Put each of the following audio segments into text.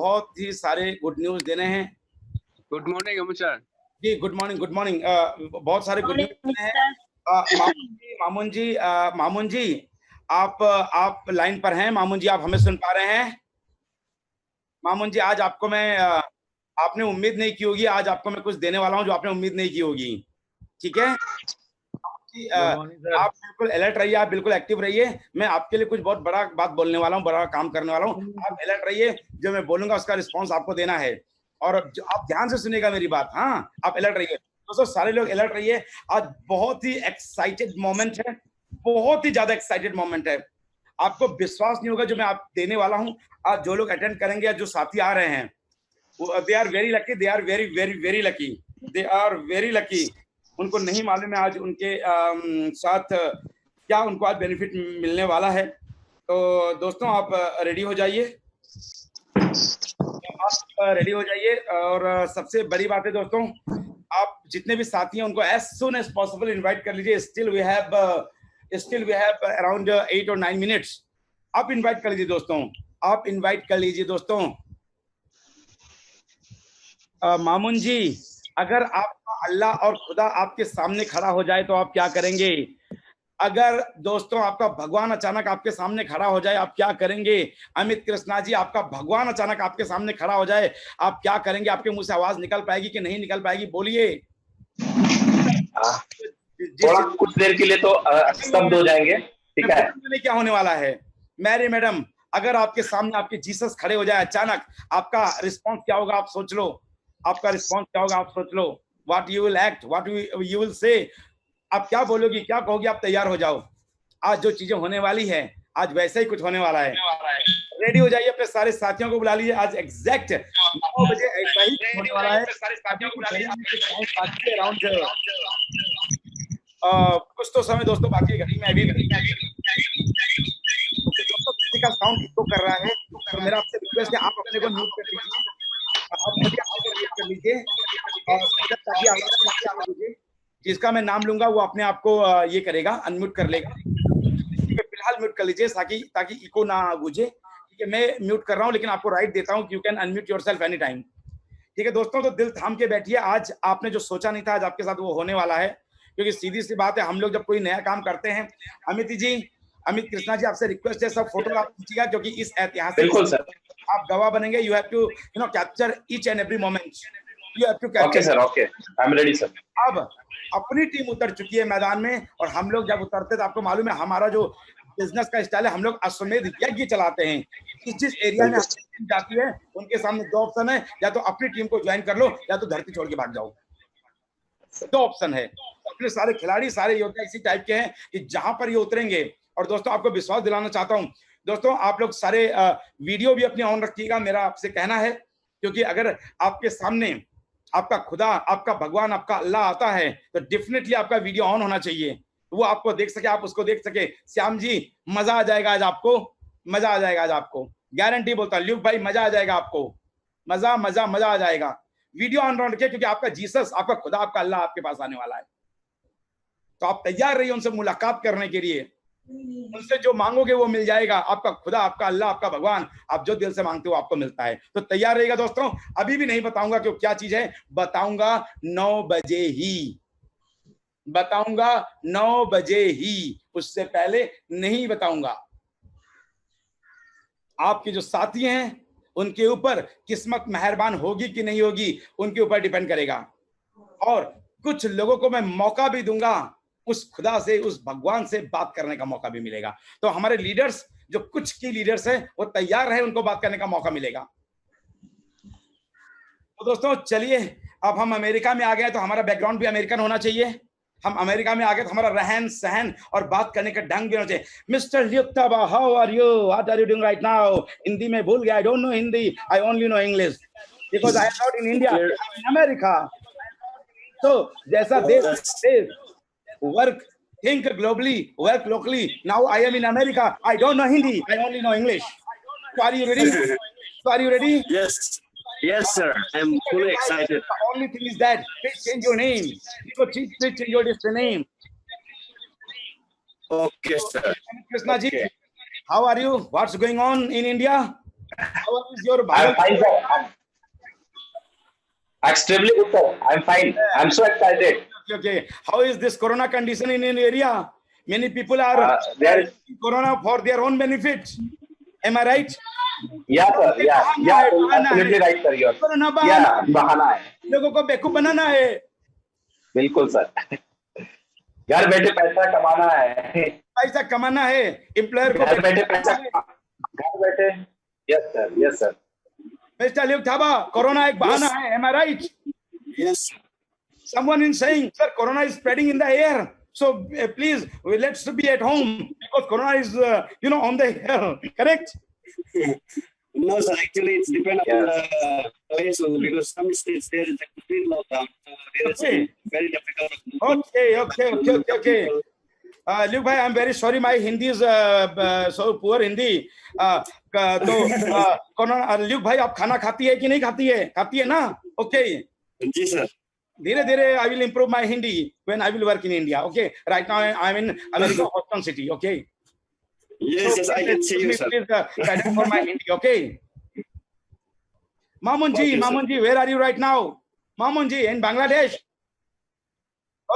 बहुत ही सारे good news देने हैं। गुड मॉर्निंग अमित सर जी, गुड मॉर्निंग, गुड मॉर्निंग। बहुत सारे गुड न्यूज देने हैं। मामून जी आप लाइन पर हैं? मामून जी, आप हमें सुन पा रहे हैं? मामून जी, आज आपको मैं आपने उम्मीद नहीं की होगी, आज आपको मैं कुछ देने वाला हूं जो आपने उम्मीद नहीं की होगी। ठीक है जी, आप बिल्कुल अलर्ट रहिए, आप बिल्कुल एक्टिव रहिए। मैं आपके लिए कुछ बहुत बड़ा बात बोलने वाला हूँ, बड़ा काम करने वाला हूँ। आप अलर्ट रहिए, जो मैं बोलूंगा उसका रिस्पॉन्स आपको देना है, और आप ध्यान से सुनिएगा मेरी बात। हाँ, आप अलर्ट रहिए दोस्तों, सारे लोग अलर्ट रहिए। आज बहुत ही एक्साइटेड मोमेंट है, बहुत ही ज्यादा एक्साइटेड मोमेंट है। आपको विश्वास नहीं होगा जो मैं आप देने वाला हूँ। आज जो लोग अटेंड करेंगे या जो साथी आ रहे हैं, they are very lucky, they are very very very lucky, they are very lucky. उनको नहीं मालूम है आज उनके साथ क्या उनको आज बेनिफिट मिलने वाला है। तो दोस्तों, आप रेडी हो जाइए, आप रेडी हो जाइए। और सबसे बड़ी बात है दोस्तों, आप जितने भी साथी हैं उनको as soon as possible invite कर लीजिए। स्टिल वी हैव अराउंड 8 और 9 मिनट्स। आप इनवाइट कर लीजिए दोस्तों, आप इनवाइट कर लीजिए दोस्तों। मामून जी, अगर आपका अल्लाह और खुदा आपके सामने खड़ा हो जाए तो आप क्या करेंगे? अगर दोस्तों आपका भगवान अचानक आपके सामने खड़ा हो जाए, आप क्या करेंगे? अमित कृष्णा जी, आपका भगवान अचानक आपके सामने खड़ा हो जाए, आप क्या करेंगे? आपके मुंह से आवाज निकल पाएगी कि नहीं निकल पाएगी? बोलिए। थोड़ा कुछ देर के लिए तो स्तब्ध हो जाएंगे, ठीक है? क्या होने वाला है मैरी मैडम? अगर आपके सामने आपके जीसस खड़े हो जाए अचानक, आपका रिस्पॉन्स क्या होगा? आप सोच लो, आपका रिस्पॉन्स क्या होगा? आप सोच लो। What you will act, what you will say, आप क्या बोलोगी, क्या कहोगी? आप तैयार हो जाओ, आज जो चीजें होने वाली है, आज वैसे ही कुछ होने वाला है। रेडी हो जाइए, अपने सारे साथियों को बुला लीजिए। आज एग्जैक्ट 9 बजे ऐसा ही होने वाला है। सारे साथियों को बुला लीजिए। अराउंड कुछ तो समय दोस्तों बाकी घड़ी में अभी दोस्तों किसी का साउंड इको कर रहा है, तो मेरा आपसे रिक्वेस्ट है आप अपने को म्यूट कर लीजिए, आप मुझे म्यूट कर लीजिए, और ताकि आवाज जिसका मैं नाम लूंगा वो अपने आप को ये करेगा, अनम्यूट कर लेगा। फिलहाल म्यूट कर लीजिए ताकि इको ना गूंजे। ठीक है, मैं म्यूट कर रहा हूँ, लेकिन आपको राइट देता हूँ, you can unmute yourself any time. ठीक है दोस्तों, तो दिल थाम के बैठिए। आज आपने जो सोचा नहीं था, आज आपके साथ वो होने वाला है, क्योंकि सीधी सी बात है, हम लोग जब कोई नया काम करते हैं, अमित कृष्णा जी, आपसे रिक्वेस्ट है, सब फोटो आप खींचिएगा, क्योंकि इस ऐतिहासिक आप गवाह बनेंगे। You have to capture each and every moment, you have to capture. Okay sir, okay, I am ready sir. अब अपनी टीम उतर चुकी है मैदान में, और हम लोग जब उतरते तो आपको मालूम है हमारा जो बिजनेस का स्टाइल है, हम लोग अश्वमेध यज्ञ चलाते हैं। जिस एरिया में टीम जाती है उनके सामने 2 ऑप्शन है, या तो अपनी टीम को ज्वाइन कर लो, या तो धरती छोड़ के भाग जाओ। 2 ऑप्शन है। अपने सारे खिलाड़ी, सारे योद्धा इसी टाइप के हैं कि जहां पर ये उतरेंगे। और दोस्तों, आपको विश्वास दिलाना चाहता हूं दोस्तों, आप लोग सारे वीडियो भी अपनी ऑन रखिएगा, मेरा आपसे कहना है, क्योंकि अगर आपके सामने आपका खुदा, आपका भगवान, आपका अल्लाह आता है, तो डेफिनेटली आपका वीडियो ऑन होना चाहिए, वो आपको देख सके, आप उसको देख सके। श्याम जी, मजा आ जाएगा आज आपको, मजा आ जाएगा आज आपको, गारंटी बोलता हूं। ल्यूक भाई, मजा आ जाएगा आपको, मजा मजा मजा आ जाएगा। वीडियो ऑन रखिए, क्योंकि आपका जीसस, आपका खुदा, आपका अल्लाह आपके पास आने वाला है। तो आप तैयार रहिए उनसे मुलाकात करने के लिए। उनसे जो मांगोगे वो मिल जाएगा। आपका खुदा, आपका अल्लाह, आपका भगवान, आप जो दिल से मांगते हो आपको मिलता है। तो तैयार रहिएगा दोस्तों। अभी भी नहीं बताऊंगा कि क्या चीज है, बताऊंगा 9 बजे ही, बताऊंगा 9 बजे ही, उससे पहले नहीं बताऊंगा। आपके जो साथी हैं उनके ऊपर किस्मत मेहरबान होगी कि नहीं होगी, उनके ऊपर डिपेंड करेगा। और कुछ लोगों को मैं मौका भी दूंगा, उस खुदा से, उस भगवान से बात करने का मौका भी मिलेगा। तो हमारे लीडर्स, जो कुछ की लीडर्स हैं, वो तैयार रहे, उनको बात करने का मौका मिलेगा। तो दोस्तों चलिए, अब हम अमेरिका में आ गए तो हमारा बैकग्राउंड भी अमेरिकन होना चाहिए। हम अमेरिका में आ गए तो हमारा रहन सहन और बात करने का ढंग भी होना चाहिए। मिस्टर ल्यूक्ताबा, how are you, what are you doing right now? Hindi में भूल गया, I don't know Hindi, I only know English, because I am not in India, I am in America. तो जैसा देश work, think globally, work locally. Now I am in America. I don't know Hindi. I only know English. So are you ready? So are you ready? Yes. Yes, sir. I'm fully excited. The only thing is that please change your name. Please change your name. Okay, sir. Krishna ji, how are you? What's going on in India? How is your I'm fine, sir. I'm extremely good, sir. I'm fine. I'm so excited. Okay. How is this corona condition in an area? Many people are There is, using corona for their own benefit. Am I right? yeah, sir. Yeah, yeah, absolutely right, sir. You're, corona yeah, बहाना है. लोगों को बेवकूफ बनाना है. बिल्कुल sir. घर बैठे पैसा कमाना है. पैसा कमाना है. एम्प्लॉयर को घर बैठे पैसा. घर बैठे. Yes, sir. Yes, sir. Mr. Luke Thaba, corona एक बहाना है. Am I right? Yes. Someone is saying, sir, corona is spreading in the air. So please, let's be at home because corona is, on the air. Correct? No, sir. Actually, it's depend on the place also, because some states there is a complete lockdown. So there is Okay. very difficult. Okay. Luke bhai, I'm very sorry. My Hindi is so poor Hindi. तो corona Luke bhai, आप खाना खाती है कि नहीं खाती है? खाती है ना? Okay. जी सर. धीरे धीरे I will improve my Hindi when I will work in India. Okay. Right now I'm in America, Houston City. Okay. Yes, I can see you, sir. Please guide for my Hindi. Okay. Okay, Mamun ji, where are you right now? Mamun ji, in Bangladesh.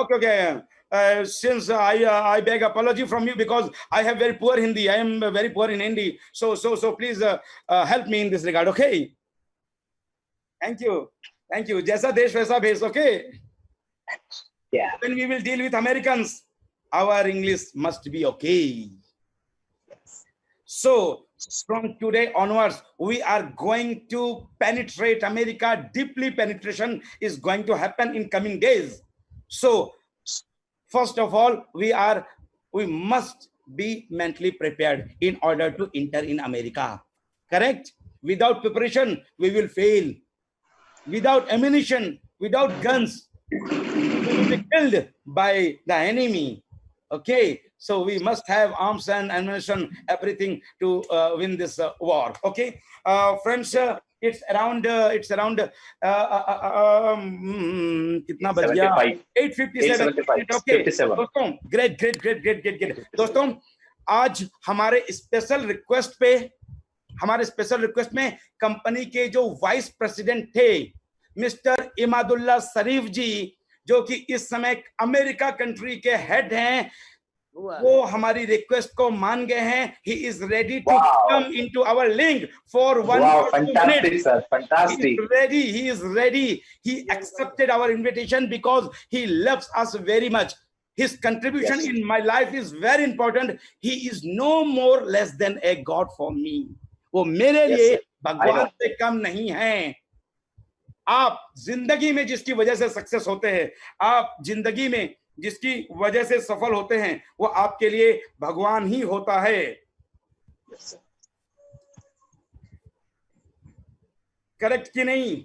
Okay. Since I beg apology from you because I have very poor Hindi. I am very poor in Hindi. So please help me in this regard. Okay. Thank you. Jaisa desh vaisa bhesh. Okay. Yeah. When we will deal with Americans, our English must be okay. So from today onwards, we are going to penetrate America. Deeply penetration is going to happen in coming days. So first of all, we must be mentally prepared in order to enter in America. Correct? Without preparation, we will fail. Without ammunition, without guns, we will be killed by the enemy. Okay, so we must have arms and ammunition, everything to win this war. Okay, friends, it's around कितना बज गया? 8:57. Okay, दोस्तों, great. दोस्तों, आज हमारे special request में company के जो वाइस प्रेसिडेंट थे मिस्टर इमादुल्ला शरीफ जी, जो कि इस समय अमेरिका कंट्री के हेड हैं, वो हमारी रिक्वेस्ट को मान गए हैं. He is ready to come into our link for 1 or 2 fantastic, minutes. sir. Fantastic. He is ready. He accepted our invitation because he loves us very much. His contribution in my life is very important. He is no more less than a God for me. वो मेरे लिए भगवान से कम नहीं है. आप जिंदगी में जिसकी वजह से सक्सेस होते हैं, आप जिंदगी में जिसकी वजह से सफल होते हैं, वो आपके लिए भगवान ही होता है. करेक्ट कि नहीं?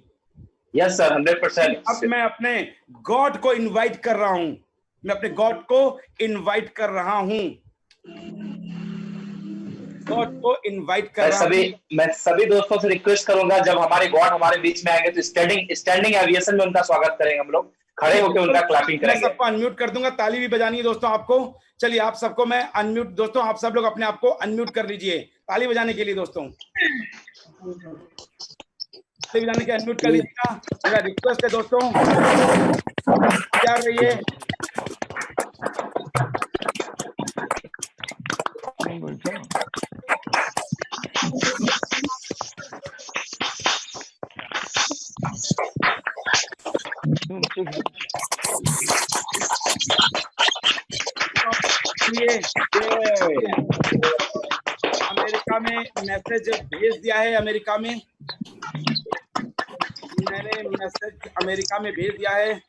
Yes sir, 100%. अब मैं अपने गॉड को इनवाइट कर रहा हूं. मैं सभी दोस्तों से रिक्वेस्ट करूंगा, जब हमारे गॉड हमारे बीच में आएंगे तो स्टैंडिंग एविएशन में उनका स्वागत करेंगे. हम लोग खड़े होकर उनका क्लैपिंग करेंगे. मैं सबको अनम्यूट कर दूंगा. ताली भी बजानी है दोस्तों आपको. चलिए आप सबको मैं अनम्यूट, दोस्तों आप सब लोग अपने आप को अनम्यूट कर लीजिए ताली बजाने के लिए. दोस्तों ताली बजाने के अनम्यूट कर लीजिएगा. मेरा रिक्वेस्ट है दोस्तों, तैयार रहिए. अमेरिका में मैसेज भेज दिया है. मैंने मैसेज अमेरिका में भेज दिया है.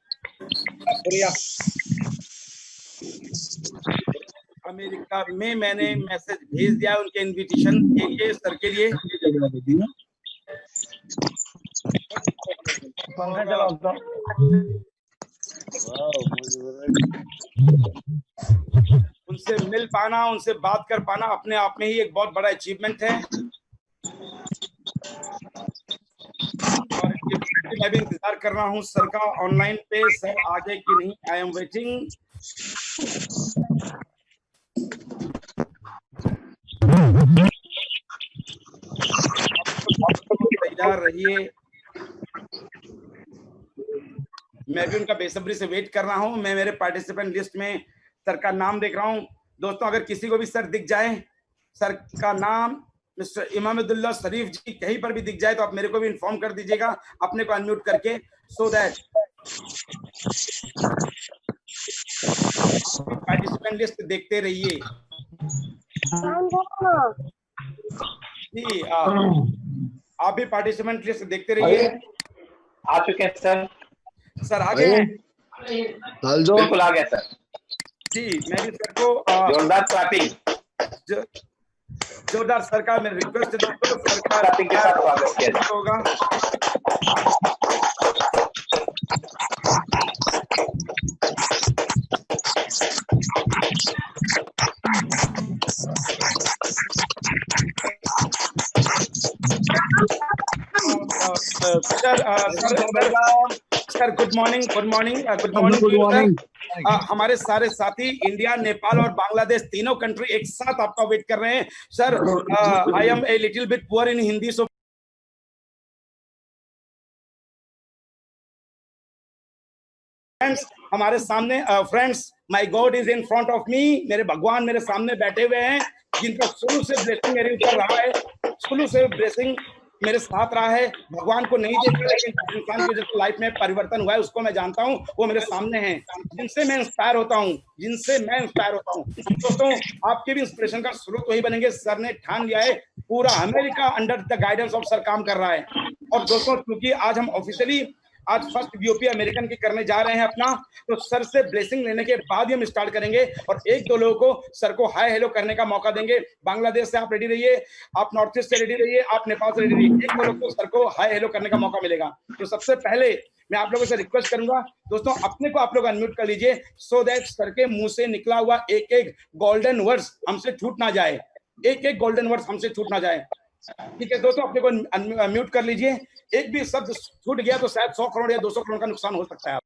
अमेरिका में मैंने मैसेज भेज दिया है उनके इनविटेशन के लिए, सर के लिए. उनसे मिल पाना, उनसे बात कर पाना अपने आप में ही एक बहुत बड़ा अचीवमेंट है. और मैं भी इंतजार कर रहा हूँ सर का ऑनलाइन पे. सर आगे कि नहीं? I am waiting. तैयार रहिए, मैं भी उनका बेसब्री से वेट कर रहा हूं। मैं मेरे पार्टिसिपेंट लिस्ट में सर का नाम देख रहा हूं। दोस्तों, अगर किसी को भी सर दिख जाए, सर का नाम मिस्टर इमामुद्दौला शरीफ जी कहीं पर भी दिख जाए तो आप मेरे को भी इन्फॉर्म कर दीजिएगा अपने को अनम्यूट करके, सो दैट पार्टिसिपेंट लिस्ट देखते रहिए जी। आप भी पार्टिसिपेंट लिस्ट देखते रहिए। आ चुके हैं सर। सर आ गए हैं बिल्कुल आ गया सर। जी। मैं भी सर को जोरदार क्लैपिंग जोरदार सर का मेरा रिक्वेस्ट है दोस्तों, सर का क्लैपिंग के साथ स्वागत किया जाए। होगा। Sir good morning, good morning, good morning. हमारे सारे साथी इंडिया, नेपाल और बांग्लादेश तीनों कंट्री एक साथ आपका वेट कर रहे हैं। Sir I am a little bit poor in Hindi, so friends हमारे सामने, friends my god is in front of me, मेरे भगवान मेरे सामने बैठे हुए हैं जिनका शुरू से ब्लेसिंग मेरे ऊपर रहा है, शुरू से ब्लेसिंग मेरे साथ रहा है। भगवान को नहीं देखा, लेकिन इंसान के जो लाइफ में परिवर्तन हुआ है उसको मैं जानता हूँ, वो मेरे सामने हैं, जिनसे मैं इंस्पायर होता हूँ, दोस्तों आपके भी इंस्पिरेशन का स्रोत वही बनेंगे। सर ने ठान लिया है, पूरा America under the guidance of sir काम कर रहा है। और दोस्तों क्योंकि आज हम ऑफिशियली आज फर्स्ट बीओपी अमेरिकन की करने जा रहे हैं अपना, तो सर से ब्लेसिंग लेने के बाद ही हम स्टार्ट करेंगे और एक दो लोगों को सर को हाय हेलो करने का मौका देंगे। बांग्लादेश से आप रेडी रहिए, आप नॉर्थ ईस्ट से रेडी रहिए, आप नेपाल से रेडी रहिए, एक दो लोगों को सर को हाय हेलो करने का मौका मिलेगा। तो सबसे पहले मैं आप लोगों से रिक्वेस्ट करूंगा दोस्तों, अपने को आप लोग अनम्यूट कर लीजिए, सो दैट सर के मुंह से निकला हुआ एक एक गोल्डन वर्ड्स हमसे छूट ना जाए, एक एक गोल्डन वर्ड्स हमसे छूट ना जाए। ठीक है दोस्तों, अपने को म्यूट कर लीजिए। एक भी शब्द छूट गया तो शायद 100 करोड़ या 200 करोड़ का नुकसान हो सकता है।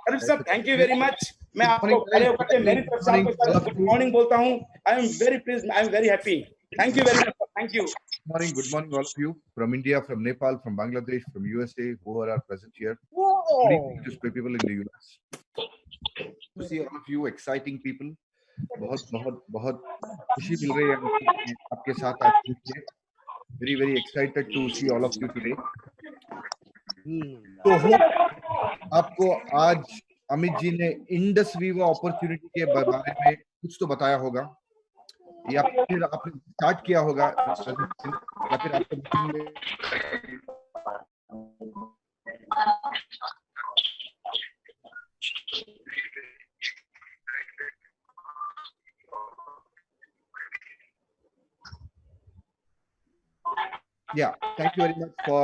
अरे sir thank you very much. मैं आपको खड़े होकर मेरी तरफ से आपको गुड मॉर्निंग बोलता हूं। I am very pleased, I am very happy. Thank you very much, thank you. Good morning all of you from India, from Nepal, from Bangladesh, from USA who are present here. Good evening to people in the US. To see all of you exciting people. बहुत खुशी मिल रही है आपके साथ आज के। Very very excited to see all of you today. तो आपको आज अमित जी ने इंडस वीवा अपॉर्चुनिटी के बारे में कुछ तो बताया होगा, या फिर आपने स्टार्ट किया होगा, या फिर आपको Yeah, thank you very much for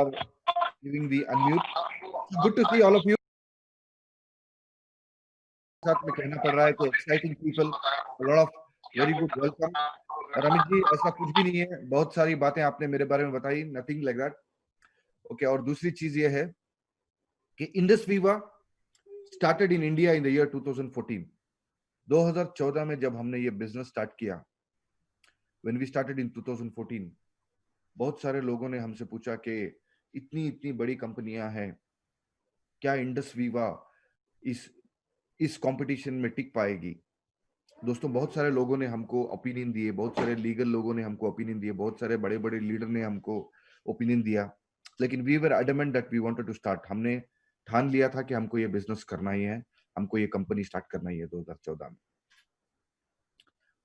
giving the unmute. Good to see all of you. साथ में कहना पड़ रहा है तो exciting people, a lot of very good welcome. और अमित जी ऐसा कुछ भी नहीं है, बहुत सारी बातें आपने मेरे बारे में बताई, nothing like that. Okay, और दूसरी चीज ये है कि Indus Viva started in India in the year 2014. 2014 में जब हमने ये बिजनेस स्टार्ट किया, when we started in 2014, बहुत सारे लोगों ने हमसे पूछा कि इतनी बड़ी कंपनियां हैं, क्या इंडस वीवा इस कंपटीशन में टिक पाएगी? दोस्तों बहुत सारे लोगों ने हमको ओपिनियन दिए, बहुत सारे लीगल लोगों ने हमको ओपिनियन दिए, बहुत सारे बड़े लीडर ने हमको ओपिनियन दिया, लेकिन we were adamant that we wanted to start. हमने ठान लिया था कि हमको ये बिजनेस करना ही है, हमको ये कंपनी स्टार्ट करना ही है 2014 में।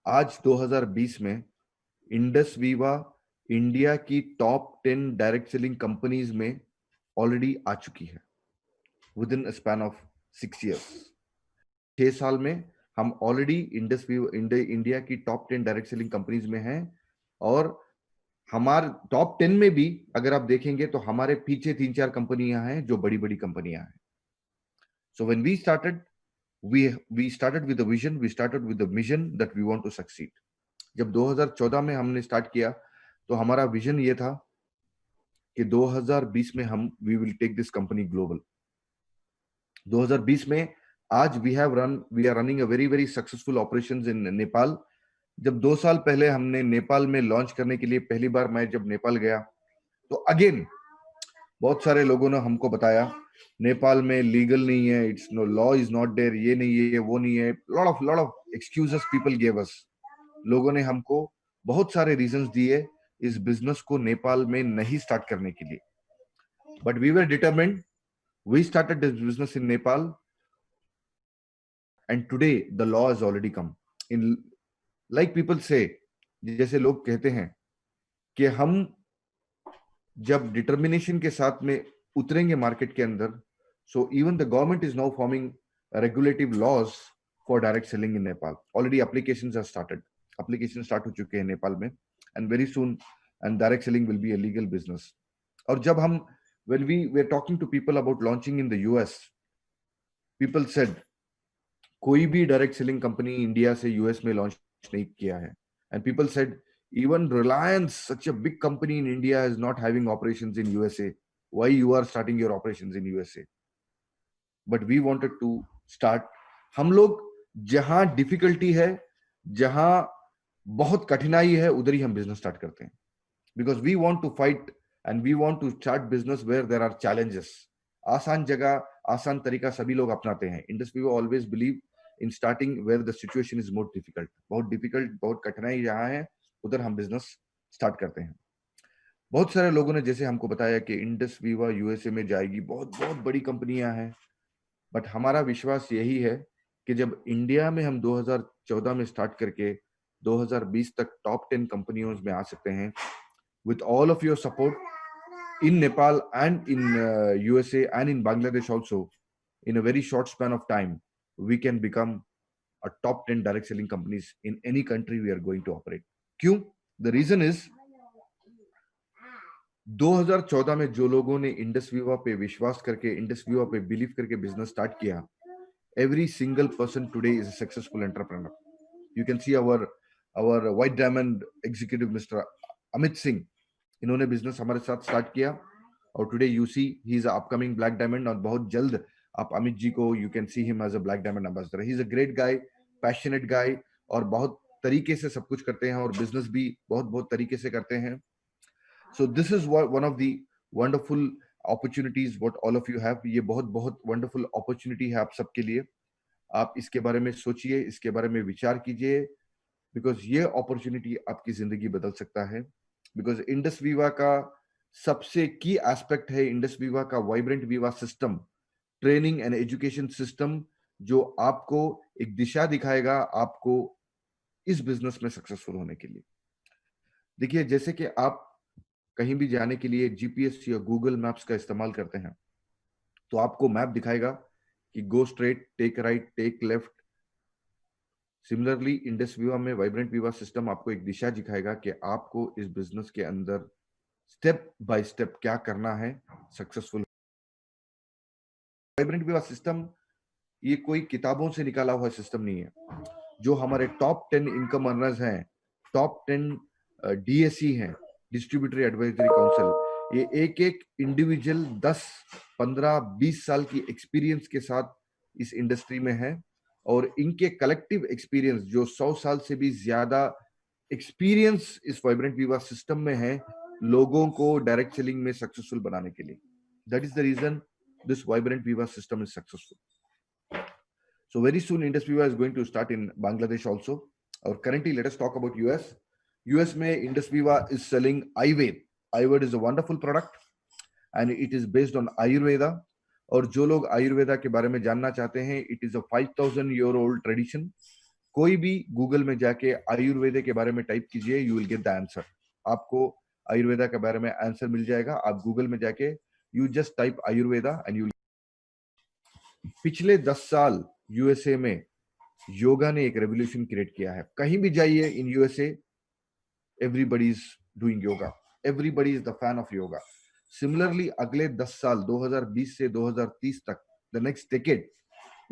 आज 2020 में इंडस वीवा इंडिया की टॉप 10 डायरेक्ट सेलिंग कंपनीज में ऑलरेडी आ चुकी है with in span of 6 years। 6 साल में हम ऑलरेडी इंडस वीवा इंडिया की टॉप 10 डायरेक्ट सेलिंग कंपनीज में हैं, और हमारे टॉप 10 में भी अगर आप देखेंगे तो हमारे पीछे 3-4 कंपनियां हैं जो बड़ी कंपनियां हैं। So when we started with the vision, we started with the mission that we want to succeed. जब 2014 में हमने स्टार्ट किया तो हमारा विजन ये था कि 2020 में हम we will take this company global. 2020 में आज we are running a very successful operations in Nepal. जब 2 साल पहले हमने नेपाल में लॉन्च करने के लिए पहली बार मैं जब नेपाल गया तो अगेन बहुत सारे लोगों ने हमको बताया नेपाल में लीगल नहीं है, it's no law is not there, ये नहीं है, वो नहीं है, lot of excuses people give us. लोगों ने हमको बहुत सारे रीजंस दिए इस बिजनेस को नेपाल में नहीं स्टार्ट करने के लिए, but we were determined, we started this business in Nepal and today the law has already come in, like people say, जैसे लोग कहते हैं कि हम जब डिटर्मिनेशन के साथ में उतरेंगे मार्केट के अंदर, so even the government is now forming regulative laws for direct selling in Nepal. Already applications are started, application start हो चुके हैं नेपाल में, and very soon and direct selling will be a legal business. और जब हम when we were talking to people about launching in the US, people said कोई भी direct selling company India से यूएस में लॉन्च नहीं किया है, and people said even Reliance, such a big company in India, is not having operations in USA. Why you are starting your operations in USA? But we wanted to start. हम लोग जहां difficulty है, जहां बहुत कठिनाई है, उधर ही हम बिजनेस स्टार्ट करते हैं, because we want to fight and we want to start business where there are challenges. आसान जगह, आसान तरीका सभी लोग अपनाते हैं. Industry will always believe in starting where the situation is more difficult. बहुत डिफिकल्ट, बहुत कठिनाई जहां है, उधर हम बिजनेस स्टार्ट करते हैं. बहुत सारे लोगों ने जैसे हमको बताया कि इंडस वीवा यूएसए में जाएगी, बहुत बहुत बड़ी कंपनियां हैं, बट हमारा विश्वास यही है कि जब इंडिया में हम 2014 में स्टार्ट करके 2020 तक टॉप 10 कंपनियों में आ सकते हैं, with all of your support in Nepal and in USA and in Bangladesh also, in a very short span of time, we can become a top 10 direct selling companies in any country we are going to operate. क्यों? The reason is 2014 में जो लोगों ने Indus Viva पे विश्वास करके, Indus Viva पे believe करके बिजनेस स्टार्ट किया, every single person today is a successful entrepreneur. You can see our white diamond executive Mr. Amit Singh, इन्होंने बिजनेस हमारे साथ स्टार्ट किया, और today you see he is upcoming black diamond, और बहुत जल्द आप अमित जी को you can see him as a black diamond ambassador. He is a great guy, passionate guy, और बहुत तरीके से सब कुछ करते हैं, और बिजनेस भी बहुत बहुत तरीके से करते हैं. So this is one of the wonderful opportunities what all of you have. ये बहुत बहुत वंडरफुल अपॉर्चुनिटी है आप सबके लिए. आप इसके बारे में सोचिए, इसके बारे में विचार कीजिए, बिकॉज ये अपॉर्चुनिटी आपकी जिंदगी बदल सकता है. बिकॉज इंडस वीवा का सबसे की एस्पेक्ट है इंडस वीवा का vibrant Viva system, training and education system, जो आपको एक दिशा दिखाएगा आपको इस बिजनेस में सक्सेसफुल होने के लिए. देखिए, जैसे कि आप कहीं भी जाने के लिए जीपीएस या गूगल मैप्स का इस्तेमाल करते हैं, तो आपको मैप दिखाएगा कि go straight, take right, take left. Similarly Indus Viva में वाइब्रेंट वीवा सिस्टम आपको एक दिशा दिखाएगा कि आपको इस बिजनेस के अंदर स्टेप बाय स्टेप क्या करना है सक्सेसफुल. वाइब्रेंट वीवा सिस्टम ये कोई किताबों से निकाला हुआ सिस्टम नहीं है. जो हमारे टॉप 10 इनकम अर्नर्स हैं, टॉप 10 डीएससी हैं, डिस्ट्रीब्यूटरी एडवाइजरी काउंसिल, ये एक एक इंडिविजुअल 10, 15, 20 साल की एक्सपीरियंस के साथ इस इंडस्ट्री में है, और इनके कलेक्टिव एक्सपीरियंस जो 100 साल से भी ज्यादा एक्सपीरियंस इस वाइब्रेंट वीवा सिस्टम में है, लोगों को डायरेक्ट सेलिंग में सक्सेसफुल बनाने के लिए. That is the reason this vibrant Viva system is successful. So very soon Indus Viva is going to start in Bangladesh also. Or currently let us talk about US. US में Indus Viva is selling iWave. iWave is a wonderful product and it is based on Ayurveda. और जो लोग आयुर्वेदा के बारे में जानना चाहते हैं, it is a 5000 year old tradition. कोई भी गूगल में जाके आयुर्वेदा के बारे में टाइप कीजिए, you will get the answer. आपको आयुर्वेदा के बारे में आंसर मिल जाएगा. आप गूगल में जाके you just type Ayurveda and you will. पिछले 10 साल यूएसए में योगा ने एक रेवोल्यूशन क्रिएट किया है. कहीं भी जाइए in USA, everybody is doing yoga, everybody is the fan of yoga. Similarly अगले 10 साल 2020 से 2030 तक, the next decade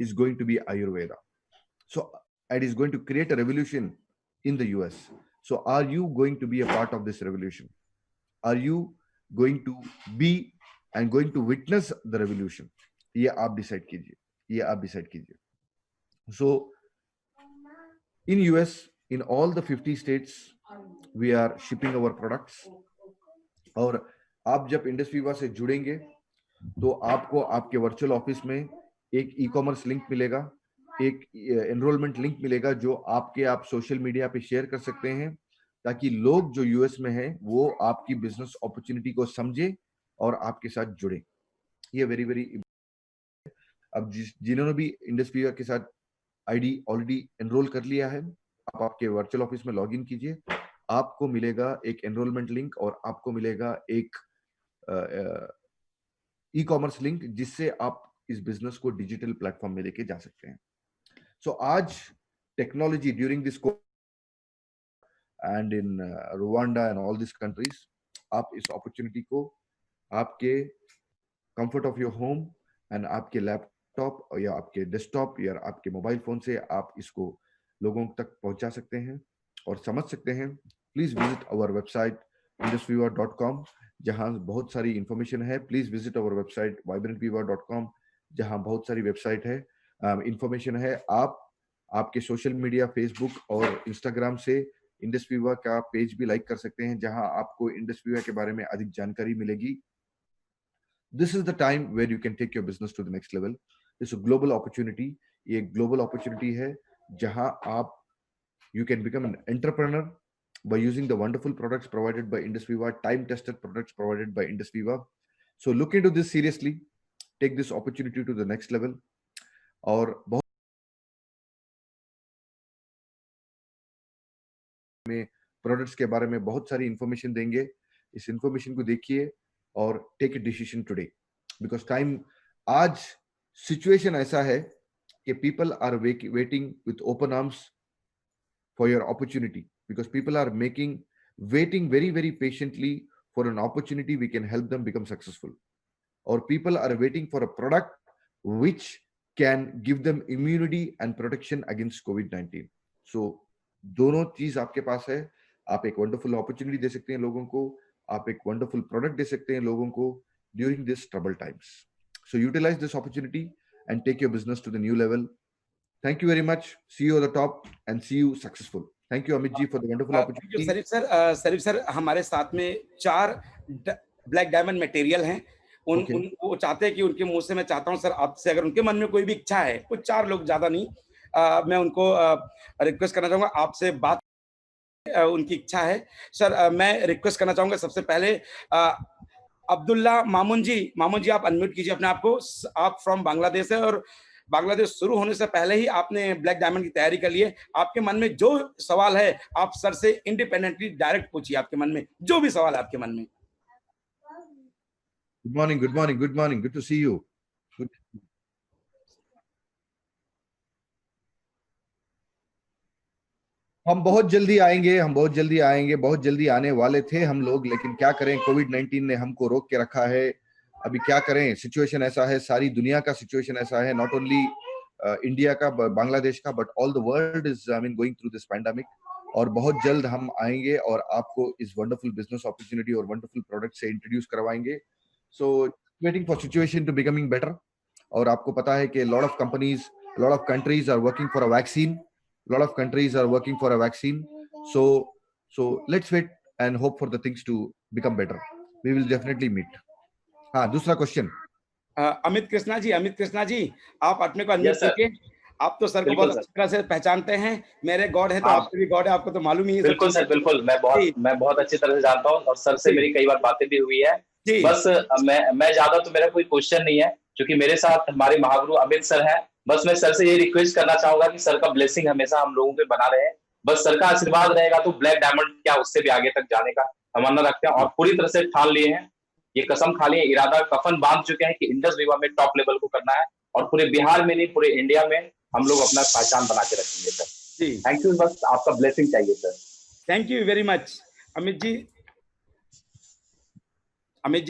is going to be Ayurveda. So it is going to create a revolution in the US. So are you going to be a part of this revolution? Are you going to be and going to witness the revolution? ये आप decide कीजिए, ये आप decide कीजिए. So in US, in all the 50 states, we are shipping our products. और आप जब इंडस्ट्रीवा से जुड़ेंगे तो आपको आपके वर्चुअल ऑफिस में एक ई कॉमर्स लिंक मिलेगा, एक एनरोलमेंट लिंक मिलेगा जो आप सोशल मीडिया पे शेयर कर सकते हैं, ताकि लोग जो यूएस में हैं वो आपकी बिजनेस अपॉर्चुनिटी को समझे और आपके साथ जुड़े। ये वेरी वेरी। अब जिन्होंने भी इंडस्ट्रीवा के साथ आईडी ऑलरेडी एनरोल कर लिया है, आप आपके वर्चुअल ऑफिस में लॉगिन कीजिए, आपको मिलेगा एक एनरोलमेंट लिंक और आपको मिलेगा एक ई कॉमर्स लिंक, जिससे आप इस बिजनेस को डिजिटल प्लेटफॉर्म में लेके जा सकते हैं। सो आज technology during this and in Rwanda and all this countries, आप इस अपॉर्चुनिटी को आपके comfort of your home and आपके लैपटॉप या आपके डेस्कटॉप या आपके मोबाइल फोन से आप इसको लोगों तक पहुंचा सकते हैं और समझ सकते हैं। Please visit our website indusviva.com, जहां बहुत सारी इंफॉर्मेशन है। Please visit our website vibrantviva.com, जहां बहुत सारी वेबसाइट है, इंफॉर्मेशन है। आप आपके सोशल मीडिया फेसबुक और इंस्टाग्राम से इंडस्ट्रीवा का पेज भी लाइक कर सकते हैं, जहां आपको इंडस्ट्रीवा के बारे में अधिक जानकारी मिलेगी। This is the time where you can take your business to the next level. It's a global opportunity. ये global opportunity है जहां आप you can become an entrepreneur by using the wonderful products provided by IndusViva, time-tested products provided by IndusViva. So look into this seriously. Take this opportunity to the next level. और बहुत में products के बारे में बहुत सारी information देंगे। इस इंफॉर्मेशन को देखिए और take a decision today, because time आज सिचुएशन ऐसा है कि people are waiting with open arms for your opportunity, because people are waiting very very patiently for an opportunity we can help them become successful, और people are waiting for a product which can give them immunity and protection against कोविड-19। So दोनों चीज आपके पास है। आप एक wonderful opportunity दे सकते हैं लोगों को, आप एक वंडरफुल प्रोडक्ट दे सकते हैं लोगों को during this trouble times. So utilize this opportunity and take your business to the new level. Thank you very much. See you at the top and see you successful. Thank you Amit ji for the wonderful opportunity. Sharif sir हमारे साथ में 4 black diamond material हैं। वो चाहते हैं कि उनके मुंह से, मैं चाहता हूं सर आपसे, अगर उनके मन में कोई भी इच्छा है, कुछ 4 लोग, ज्यादा नहीं, मैं उनको रिक्वेस्ट करना चाहूंगा आपसे बात, उनकी इच्छा है सर। मैं रिक्वेस्ट करना चाहूंगा सबसे पहले अब्दुल्ला मामून जी आप अनम्यूट कीजिए अपने आप को। आप फ्रॉम बांग्लादेश है और बांग्लादेश शुरू होने से पहले ही आपने ब्लैक डायमंड की तैयारी कर ली है। आपके मन में जो सवाल है आप सर से इंडिपेंडेंटली डायरेक्ट पूछिए, आपके मन में जो भी सवाल है आपके मन में। Good morning, good to see you. हम बहुत जल्दी आएंगे, बहुत जल्दी आने वाले थे हम लोग, लेकिन क्या करें, कोविड-19 ने हमको रोक के रखा है। अभी क्या करें, सिचुएशन ऐसा है, सारी दुनिया का सिचुएशन ऐसा है, नॉट ओनली इंडिया का, बांग्लादेश का, but all the world is going through this pandemic. और बहुत जल्द हम आएंगे और आपको इस वंडरफुल बिजनेस अपॉर्चुनिटी और वंडरफुल प्रोडक्ट से इंट्रोड्यूस करवाएंगे। So waiting for situation to becoming better. और आपको पता है कि lot of companies, lot of countries are working for a vaccine, lot of countries are working for a vaccine, so let's wait and hope for the things to become better. We will definitely meet. दूसरा question Amit Krishna ji आप अपने को unmute करके, आप तो sir को बहुत अच्छी तरह से पहचानते हैं, मेरे गॉड है तो आपके भी गॉड है, आपको तो मालूम ही है। बिल्कुल सर, बिल्कुल, मैं बहुत अच्छी तरह से जानता हूँ और सर से मेरी कई बार बातें भी हुई है। बस मैं ज्यादा तो मेरा कोई क्वेश्चन नहीं है, क्योंकि मेरे साथ हमारे महागुरु अमित सर है। बस मैं सर से ये रिक्वेस्ट करना चाहूंगा कि सर का ब्लेसिंग हमेशा हम लोगों पे बना रहे। बस सर का आशीर्वाद रहेगा तो ब्लैक डायमंड क्या, उससे भी आगे तक जाने का तमन्ना रखते हैं और पूरी तरह से ठान लिए हैं, ये कसम खा लिए, इरादा कफन बांध चुके हैं कि इंडस्ट्रीवा में टॉप लेवल को करना है और पूरे बिहार में नहीं, पूरे इंडिया में हम लोग अपना पहचान बना के रखेंगे सर। जी थैंक यू, बस आपका ब्लेसिंग चाहिए sir. Thank you very much Amit ji,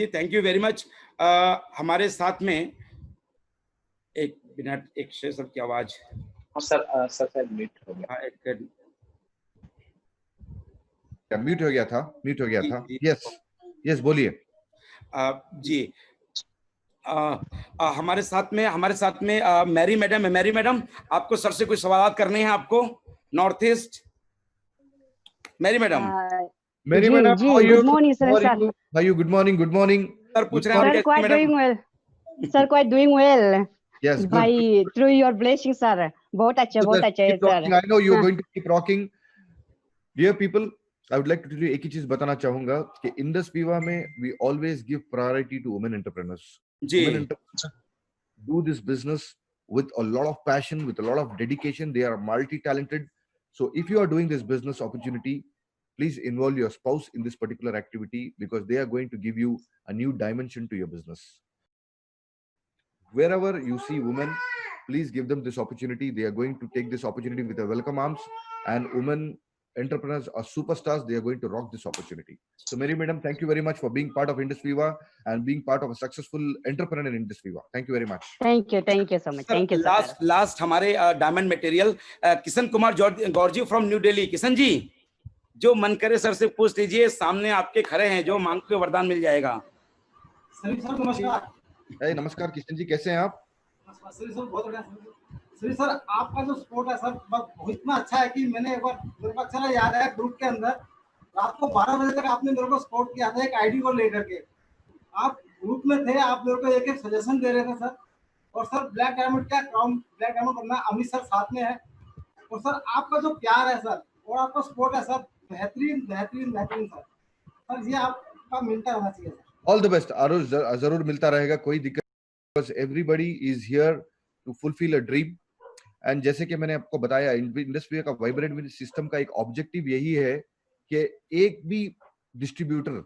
thank you very much. हमारे साथ में एक मिनट, एक सर की आवाज। सर म्यूट हो गया। म्यूट हो गया था। यस बोलिए। जी हमारे साथ में मैरी मैडम है। मैरी मैडम, आपको सर से कुछ सवाल करने हैं आपको, north east. Mary madam Mary ji madam, जी, how are you? good morning, sir. How are Sir, you? How are you? Good morning. Good morning. Sir पूछ रहे हैं आप sir, कैसे quite madam? doing well. Sir, quite doing well. Yes, good. By through your blessing, sir. बहुत अच्छा है Keep rocking. sir. I know you're हाँ, going to keep rocking. Dear people, I would like to tell you एक ही चीज बताना चाहूंगा कि Indus Viva में we always give priority to women entrepreneurs. जी Women entrepreneurs do this business with a lot of passion, with a lot of dedication. They are multi-talented. So if you are doing this business opportunity, please involve your spouse in this particular activity because they are going to give you a new dimension to your business. Wherever you see women, please give them this opportunity. They are going to take this opportunity with a welcome arms, and women entrepreneurs are superstars. They are going to rock this opportunity. So Mary madam, thank you very much for being part of Indus Viva and being part of a successful entrepreneur in Indus Viva. Thank you very much. thank you so much. Sir Thank you, sir. Last हमारे diamond material Kishan Kumar Gaurji from New Delhi. Kishan ji, जो मन करे sir से पूछ लीजिए, सामने आपके खड़े हैं, जो मांग के वरदान मिल जाएगा। सर नमस्कार। नमस्कार किशन जी, कैसे हैं आप? सर बहुत बढ़िया सर। सर आपका जो सपोर्ट है सर इतना अच्छा है कि मैंने एक बार मेरे को अच्छा याद है, ग्रुप के अंदर रात को 12 बजे तक आपने मेरे को सपोर्ट किया था एक आईडी को लेकर के। आप ग्रुप में थे, आप मेरे को एक सजेशन दे रहे थे सर। और सर ब्लैक डायमंड क्या क्राउन ब्लैक डायमंड करना, अमित सर साथ में है। और सर आपका जो प्यार है सर और आपका सपोर्ट है सर, बेहतरीन बेहतरीन बेहतरीन सर। सर ये आपका मिलता रहना चाहिए sir. All the best Aarush, जरूर मिलता रहेगा, कोई दिक्कत। बस everybody is here to fulfil a dream. And जैसे कि मैंने आपको बताया, इंडस्ट्री का वाइब्रेंट सिस्टम का एक ऑब्जेक्टिव यही है कि एक भी डिस्ट्रीब्यूटर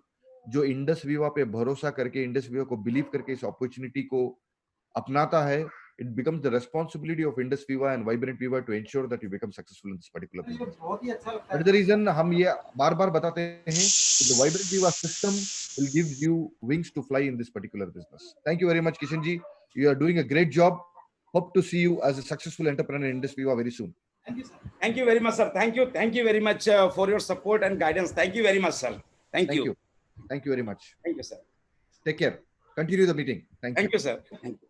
जो इंडस वीवा पे भरोसा करके, इंडस वीवा को बिलीव करके इस अपॉर्चुनिटी को अपनाता है, it becomes the responsibility of Indus Viva and Vibrant Viva to ensure that you become successful in this particular business. बहुत ही अच्छा लगता है। That is the reason हम ये बार-बार बताते हैं कि the Vibrant Viva system will give you wings to fly in this particular business. Thank you very much, Kishan ji. You are doing a great job. Hope to see you as a successful entrepreneur in Indus Viva very soon. Thank you, sir. Thank you very much, sir. Thank you very much for your support and guidance. Thank you very much, sir. Thank you. Thank you very much. Thank you, sir. Take care. Continue the meeting. Thank you. Thank you, sir. Thank you.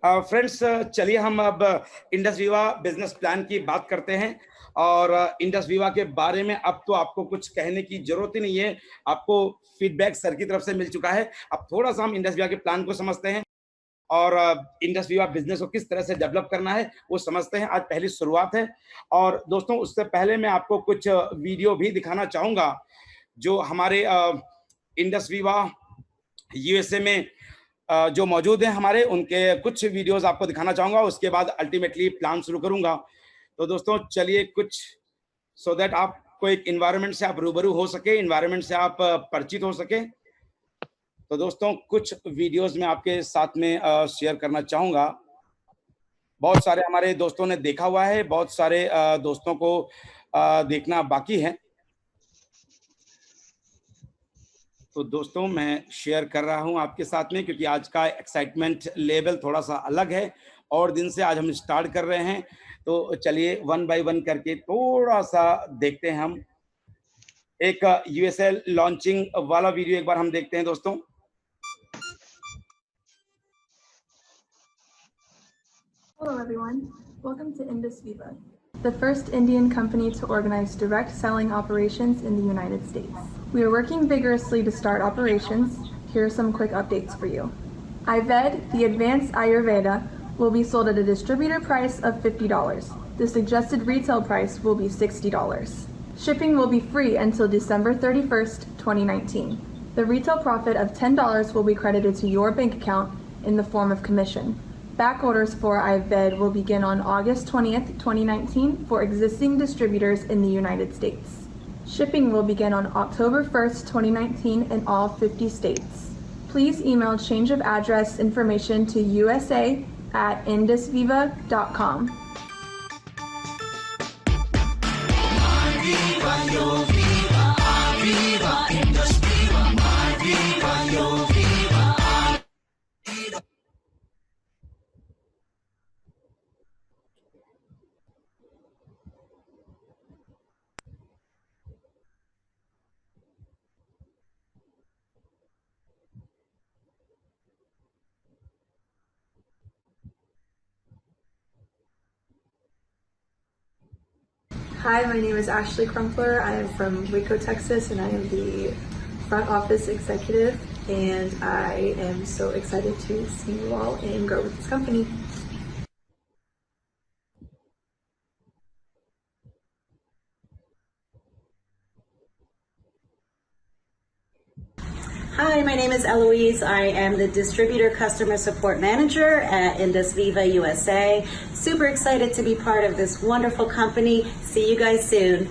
Friends, चलिए हम अब Indus Viva business plan की बात करते हैं। और Indus Viva के बारे में अब तो आपको कुछ कहने की जरूरत ही नहीं है, आपको फीडबैक सर की तरफ से मिल चुका है। अब थोड़ा सा हम इंडस वीवा के प्लान को समझते हैं और इंडस वीवा बिजनेस को किस तरह से डेवलप करना है वो समझते हैं। आज पहली शुरुआत है। और दोस्तों, उससे पहले मैं आपको कुछ वीडियो भी दिखाना चाहूंगा जो हमारे इंडस वीवा यूएसए में जो मौजूद हैं हमारे, उनके कुछ वीडियोस आपको दिखाना चाहूंगा। उसके बाद अल्टीमेटली प्लान शुरू करूंगा। तो दोस्तों चलिए कुछ, सो दैट आपको एक इन्वायरमेंट से आप रूबरू हो सके, इन्वायरमेंट से आप परिचित हो सके। तो दोस्तों कुछ वीडियोस में आपके साथ में शेयर करना चाहूंगा। बहुत सारे हमारे दोस्तों ने देखा हुआ है, बहुत सारे दोस्तों को देखना बाकी है। तो दोस्तों मैं शेयर कर रहा हूं आपके साथ में, क्योंकि आज का एक्साइटमेंट लेवल थोड़ा सा अलग है और दिन से आज हम स्टार्ट कर रहे हैं। तो चलिए वन बाय वन करके थोड़ा सा देखते हैं। हम एक यूएसए लॉन्चिंग वाला वीडियो एक बार हम देखते हैं दोस्तों। Hello everyone, welcome to Indus Viva, the first Indian company to organize direct selling operations in the United States. We are working vigorously to start operations. Here are some quick updates for you. Ayurved, the advanced Ayurveda, will be sold at a distributor price of $50. The suggested retail price will be $60. Shipping will be free until December 31st, 2019. The retail profit of $10 will be credited to your bank account in the form of commission. Back orders for Ayurved will begin on August 20th, 2019 for existing distributors in the United States. Shipping will begin on October 1st, 2019 in all 50 states. Please email change of address information to usa@indusviva.com. Hi, my name is Ashley Crumpler. I am from Waco, Texas, and I am the front office executive. And I am so excited to see you all and grow with this company. Hi, my name is Eloise. I am the Distributor Customer Support Manager at Indus Viva USA. Super excited to be part of this wonderful company. See you guys soon.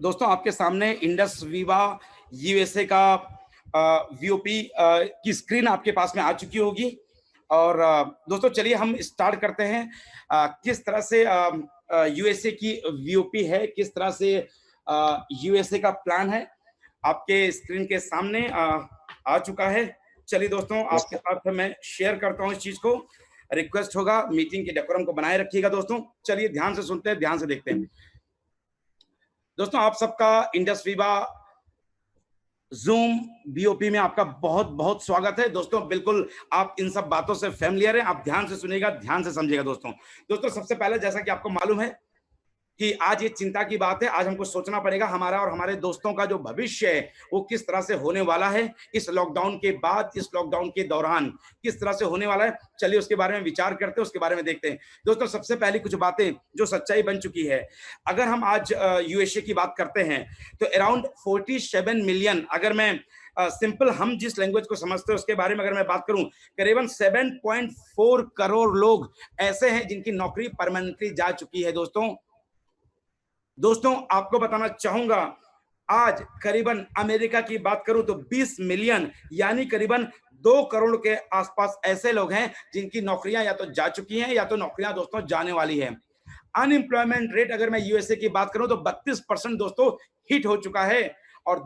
दोस्तों आपके सामने Indus Viva USA का वीओपी की screen आपके पास में आ चुकी होगी। और दोस्तों चलिए हम स्टार्ट करते हैं। किस तरह से यूएसए की वीओपी है, किस तरह से यूएसए का प्लान है, आपके स्क्रीन के सामने आ चुका है। चलिए दोस्तों आपके साथ मैं शेयर करता हूं इस चीज को। रिक्वेस्ट होगा मीटिंग के डेकोरम को बनाए रखिएगा दोस्तों। चलिए ध्यान से सुनते हैं, ध्यान से देखते हैं। दोस्तों आप सबका इंडस वीवा जूम बीओपी में आपका बहुत बहुत स्वागत है। दोस्तों बिल्कुल आप इन सब बातों से फैमिलियर हैं, आप ध्यान से सुनिएगा, ध्यान से समझिएगा। दोस्तों सबसे पहले जैसा कि आपको मालूम है कि आज ये चिंता की बात है। आज हमको सोचना पड़ेगा हमारा और हमारे दोस्तों का जो भविष्य है वो किस तरह से होने वाला है इस लॉकडाउन के बाद, इस लॉकडाउन के दौरान किस तरह से होने वाला है। चलिए उसके बारे में विचार करते हैं, उसके बारे में देखते हैं। दोस्तों सबसे पहली कुछ बातें जो सच्चाई बन चुकी है, अगर हम आज यूएसए की बात करते हैं तो अराउंड 47 मिलियन, अगर मैं सिंपल हम जिस लैंग्वेज को समझते हैं उसके बारे में अगर मैं बात करूं, करीबन 7.4 करोड़ लोग ऐसे हैं जिनकी नौकरी परमानेंटली जा चुकी है। दोस्तों आपको बताना चाहूंगा, आज करीबन अमेरिका की बात करूं तो 20 मिलियन यानी करीबन 2 करोड़ के आसपास ऐसे लोग हैं जिनकी नौकरियां या तो जा चुकी हैं या तो नौकरियां दोस्तों जाने वाली हैं। अनएम्प्लॉयमेंट रेट अगर मैं यूएसए की बात करूं तो 32% दोस्तों हिट हो चुका है। और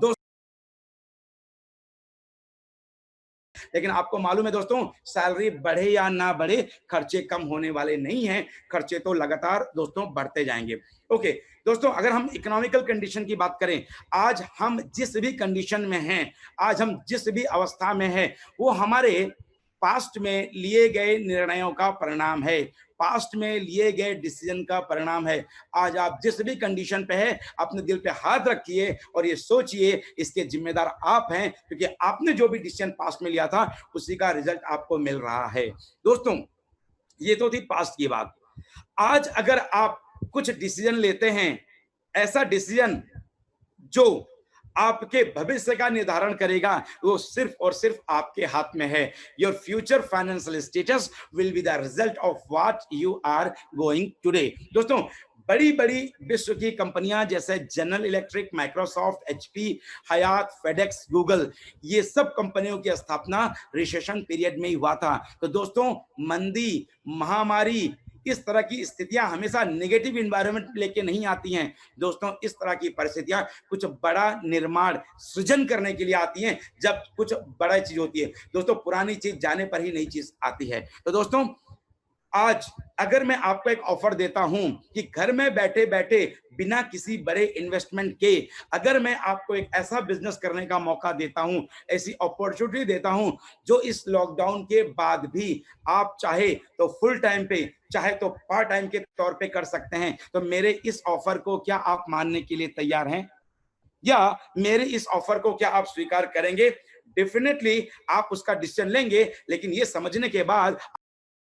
लेकिन आपको मालूम है दोस्तों, सैलरी बढ़े या ना बढ़े, खर्चे कम होने वाले नहीं हैं। खर्चे तो लगातार दोस्तों बढ़ते जाएंगे। ओके दोस्तों, अगर हम इकोनॉमिकल कंडीशन की बात करें, आज हम जिस भी कंडीशन में हैं, आज हम जिस भी अवस्था में हैं, वो हमारे पास्ट में लिए गए निर्णयों का परिणाम है, पास्ट में लिए गए डिसीजन का परिणाम है। आज आप जिस भी कंडीशन पे है, अपने दिल पे हाथ रखिए और ये सोचिए इसके जिम्मेदार आप हैं, क्योंकि आपने जो भी डिसीजन पास्ट में लिया था उसी का रिजल्ट आपको मिल रहा है। दोस्तों ये तो थी पास्ट की बात। आज अगर आप कुछ डिसीजन लेते हैं, ऐसा डिसीजन जो आपके भविष्य का निर्धारण करेगा, वो सिर्फ और सिर्फ आपके हाथ में है। Your future financial status will be the result of what you are going today. दोस्तों बड़ी बड़ी विश्व की कंपनियां जैसे General Electric, Microsoft, HP, Hyatt, FedEx, Google, ये सब कंपनियों की स्थापना रिसेशन पीरियड में ही हुआ था। तो दोस्तों मंदी, महामारी, इस तरह की स्थितियां हमेशा नेगेटिव एनवायरनमेंट लेके नहीं आती हैं। दोस्तों इस तरह की परिस्थितियां कुछ बड़ा निर्माण सृजन करने के लिए आती हैं, जब कुछ बड़ा चीज होती है। दोस्तों पुरानी चीज जाने पर ही नई चीज आती है। तो दोस्तों आज अगर मैं आपको एक ऑफर देता हूं कि घर में बैठे बैठे बिना किसी बड़े इन्वेस्टमेंट के अगर मैं आपको एक ऐसा बिजनेस करने का मौका देता हूं, ऐसी अपॉर्चुनिटी देता हूं जो इस लॉकडाउन के बाद भी आप चाहे तो फुल टाइम पे, चाहे तो पार्ट टाइम के तौर पे कर सकते हैं, तो मेरे इस ऑफर को क्या आप मानने के लिए तैयार हैं? या मेरे इस ऑफर को क्या आप स्वीकार करेंगे? डेफिनेटली आप उसका डिसीजन लेंगे, लेकिन ये समझने के बाद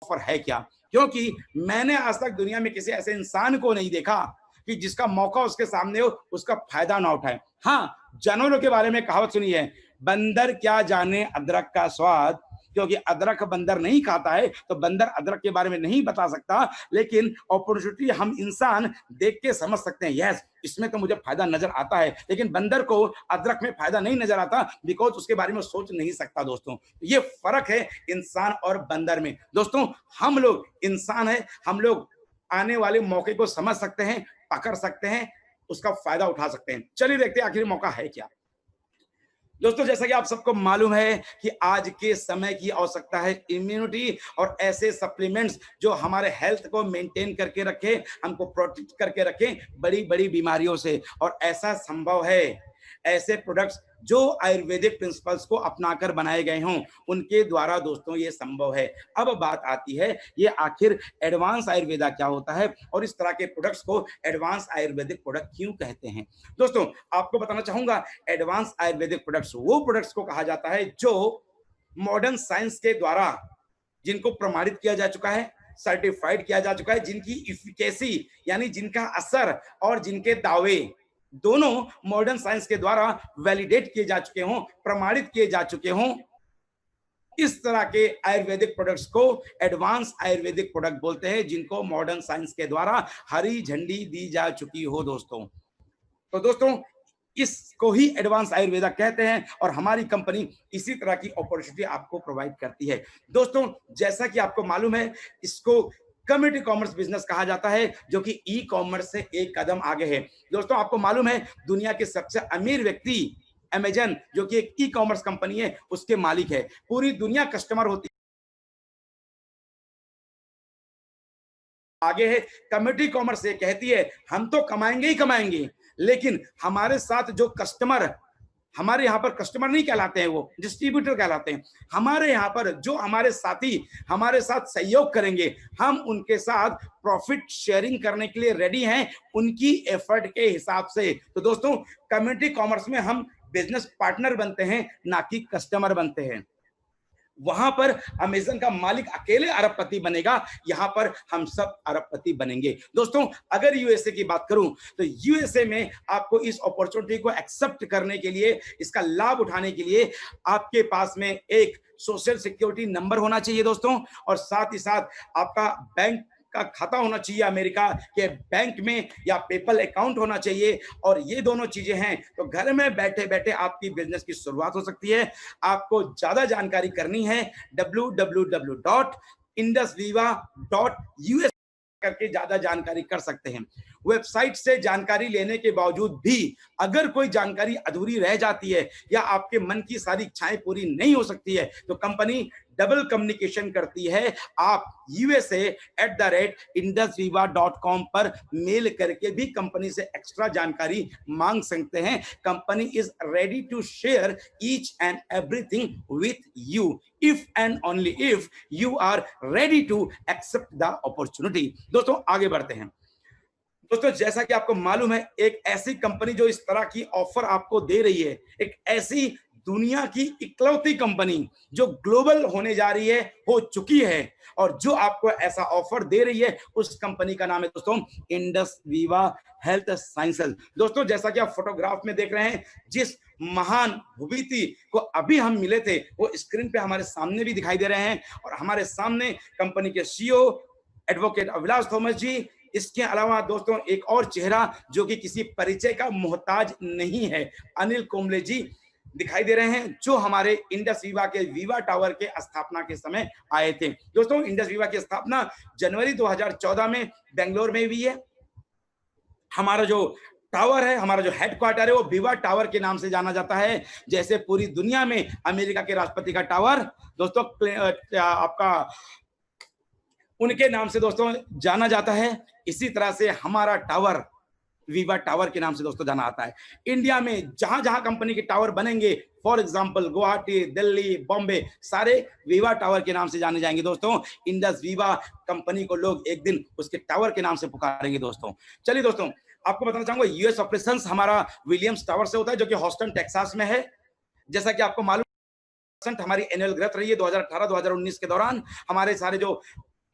ऑफर है क्या। क्योंकि मैंने आज तक दुनिया में किसी ऐसे इंसान को नहीं देखा कि जिसका मौका उसके सामने हो उसका फायदा ना उठाए। हाँ, जानवरों के बारे में कहावत सुनी है, बंदर क्या जाने अदरक का स्वाद, क्योंकि अदरक बंदर नहीं खाता है तो बंदर अदरक के बारे में नहीं बता सकता, लेकिन अपॉर्चुनिटी हम इंसान देख के समझ सकते हैं, यस इसमें तो मुझे फायदा नजर आता है, लेकिन बंदर को अदरक में फायदा नहीं नजर आता बिकॉज उसके बारे में सोच नहीं सकता। दोस्तों, ये फर्क है इंसान और बंदर में। दोस्तों, हम लोग इंसान है, हम लोग आने वाले मौके को समझ सकते हैं, पकड़ सकते हैं, उसका फायदा उठा सकते हैं। चलिए देखते हैं आखिर मौका है क्या। दोस्तों, जैसा कि आप सबको मालूम है कि आज के समय की आवश्यकता है इम्यूनिटी और ऐसे सप्लीमेंट्स जो हमारे हेल्थ को मेंटेन करके रखे, हमको प्रोटेक्ट करके रखे बड़ी बड़ी बीमारियों से। और ऐसा संभव है, ऐसे प्रोडक्ट्स जो आयुर्वेदिक प्रिंसिपल्स को अपनाकर बनाए गए हों, उनके द्वारा दोस्तों ये संभव है। अब बात आती है ये आखिर एडवांस आयुर्वेदा क्या होता है और इस तरह के प्रोडक्ट्स को एडवांस आयुर्वेदिक प्रोडक्ट क्यों कहते हैं। दोस्तों, आपको बताना चाहूंगा, एडवांस आयुर्वेदिक प्रोडक्ट्स वो प्रोडक्ट्स को कहा जाता है जो मॉडर्न साइंस के द्वारा जिनको प्रमाणित किया जा चुका है, सर्टिफाइड किया जा चुका है, जिनकी इफिकेसी यानी जिनका असर और जिनके दावे दोनों मॉडर्न साइंस के द्वारा वैलिडेट किए जा चुके हों, प्रमाणित किए जा चुके हों, इस तरह के आयुर्वेदिक प्रोडक्ट्स को एडवांस आयुर्वेदिक प्रोडक्ट बोलते हैं, जिनको मॉडर्न साइंस के द्वारा हरी झंडी दी जा चुकी हो। दोस्तों, तो दोस्तों इसको ही एडवांस आयुर्वेदा कहते हैं और हमारी कंपनी इसी तरह की अपॉर्चुनिटी आपको प्रोवाइड करती है। दोस्तों, जैसा कि आपको मालूम है, इसको कम्युनिटी कॉमर्स बिजनेस कहा जाता है, जो कि ई कॉमर्स से एक कदम आगे है। दोस्तों, आपको मालूम है दुनिया के सबसे अमीर व्यक्ति अमेजन, जो कि एक ई कॉमर्स कंपनी है, उसके मालिक है। पूरी दुनिया कस्टमर होती आगे है। कम्युनिटी कॉमर्स ये कहती है हम तो कमाएंगे ही कमाएंगे, लेकिन हमारे साथ जो कस्टमर, हमारे यहाँ पर कस्टमर नहीं कहलाते हैं, वो डिस्ट्रीब्यूटर कहलाते हैं। हमारे यहाँ पर जो हमारे साथी हमारे साथ सहयोग करेंगे, हम उनके साथ प्रॉफिट शेयरिंग करने के लिए रेडी हैं, उनकी एफर्ट के हिसाब से। तो दोस्तों, कम्युनिटी कॉमर्स में हम बिजनेस पार्टनर बनते हैं, ना कि कस्टमर बनते हैं। वहां पर अमेजन का मालिक अकेले अरबपति बनेगा, यहां पर हम सब अरबपति बनेंगे। दोस्तों, अगर यूएसए की बात करूं तो यूएसए में आपको इस अपॉर्चुनिटी को एक्सेप्ट करने के लिए, इसका लाभ उठाने के लिए आपके पास में एक सोशल सिक्योरिटी नंबर होना चाहिए दोस्तों, और साथ ही साथ आपका बैंक का खाता होना चाहिए अमेरिका के बैंक में, या पेपल अकाउंट होना चाहिए। और ये दोनों चीजें हैं तो घर में बैठे बैठे आपकी बिजनेस की शुरुआत हो सकती है। आपको ज्यादा जानकारी करनी है www.indusviva.us करके ज्यादा जानकारी कर सकते हैं। वेबसाइट से जानकारी लेने के बावजूद भी अगर कोई जानकारी अधूरी रह जाती है या आपके मन की सारी इच्छाएं पूरी नहीं हो सकती है, तो कंपनी डबल कम्युनिकेशन करती है। आप USA@indusviva.com पर मेल करके भी कंपनी से एक्स्ट्रा जानकारी मांग सकते हैं। Company is ready to share each and everything with you if and only if you are ready to accept the opportunity. दोस्तों, आगे बढ़ते हैं। दोस्तों, जैसा कि आपको मालूम है, एक ऐसी कंपनी जो इस तरह की ऑफर आपको दे रही है, एक ऐसी दुनिया की इकलौती कंपनी जो ग्लोबल होने जा रही है, हो चुकी है, और जो आपको ऐसा ऑफर दे रही है, उस कंपनी का नाम है दोस्तों इंडस वीवा हेल्थ साइंसेज। दोस्तों, जैसा कि आप फोटोग्राफ में देख रहे हैं, जिस महान भूमिति को अभी हम मिले थे, वो स्क्रीन पे हमारे सामने भी दिखाई दे रहे हैं। और हमारे सामने कंपनी के सीईओ एडवोकेट अभिलाष थॉमस जी, इसके अलावा दोस्तों एक और चेहरा जो कि किसी परिचय का मोहताज नहीं है, अनिल कुंबले जी दिखाई दे रहे हैं, जो हमारे इंडस वीवा के वीवा टावर के स्थापना के समय आए थे। दोस्तों, इंडस वीवा की स्थापना जनवरी 2014 में बेंगलोर में हुई है। हमारा जो टावर है, हमारा जो हेडक्वार्टर है, वो वीवा टावर के नाम से जाना जाता है। जैसे पूरी दुनिया में अमेरिका के राष्ट्रपति का टावर दोस्तों आपका उनके नाम से दोस्तों जाना जाता है, इसी तरह से हमारा टावर वीवा टावर के नाम से दोस्तों जाना आता है। इंडिया में जहां जहां कंपनी के टावर बनेंगे, फॉर एग्जांपल गुवाहाटी, दिल्ली, बॉम्बे, सारे वीवा टावर के नाम से जाने जाएंगे। दोस्तों, इंडस वीवा कंपनी को लोग एक दिन उसके टावर के नाम से पुकारेंगे। दोस्तों, चलिए दोस्तों, आपको बताना चाहूंगा यूएस ऑपरेशंस हमारा विलियम्स टावर से होता है, जो कि हॉस्टन टेक्सास में है। जैसा कि आपको मालूम हमारी एनुअल ग्रोथ रही है 2018-2019 के दौरान। हमारे सारे जो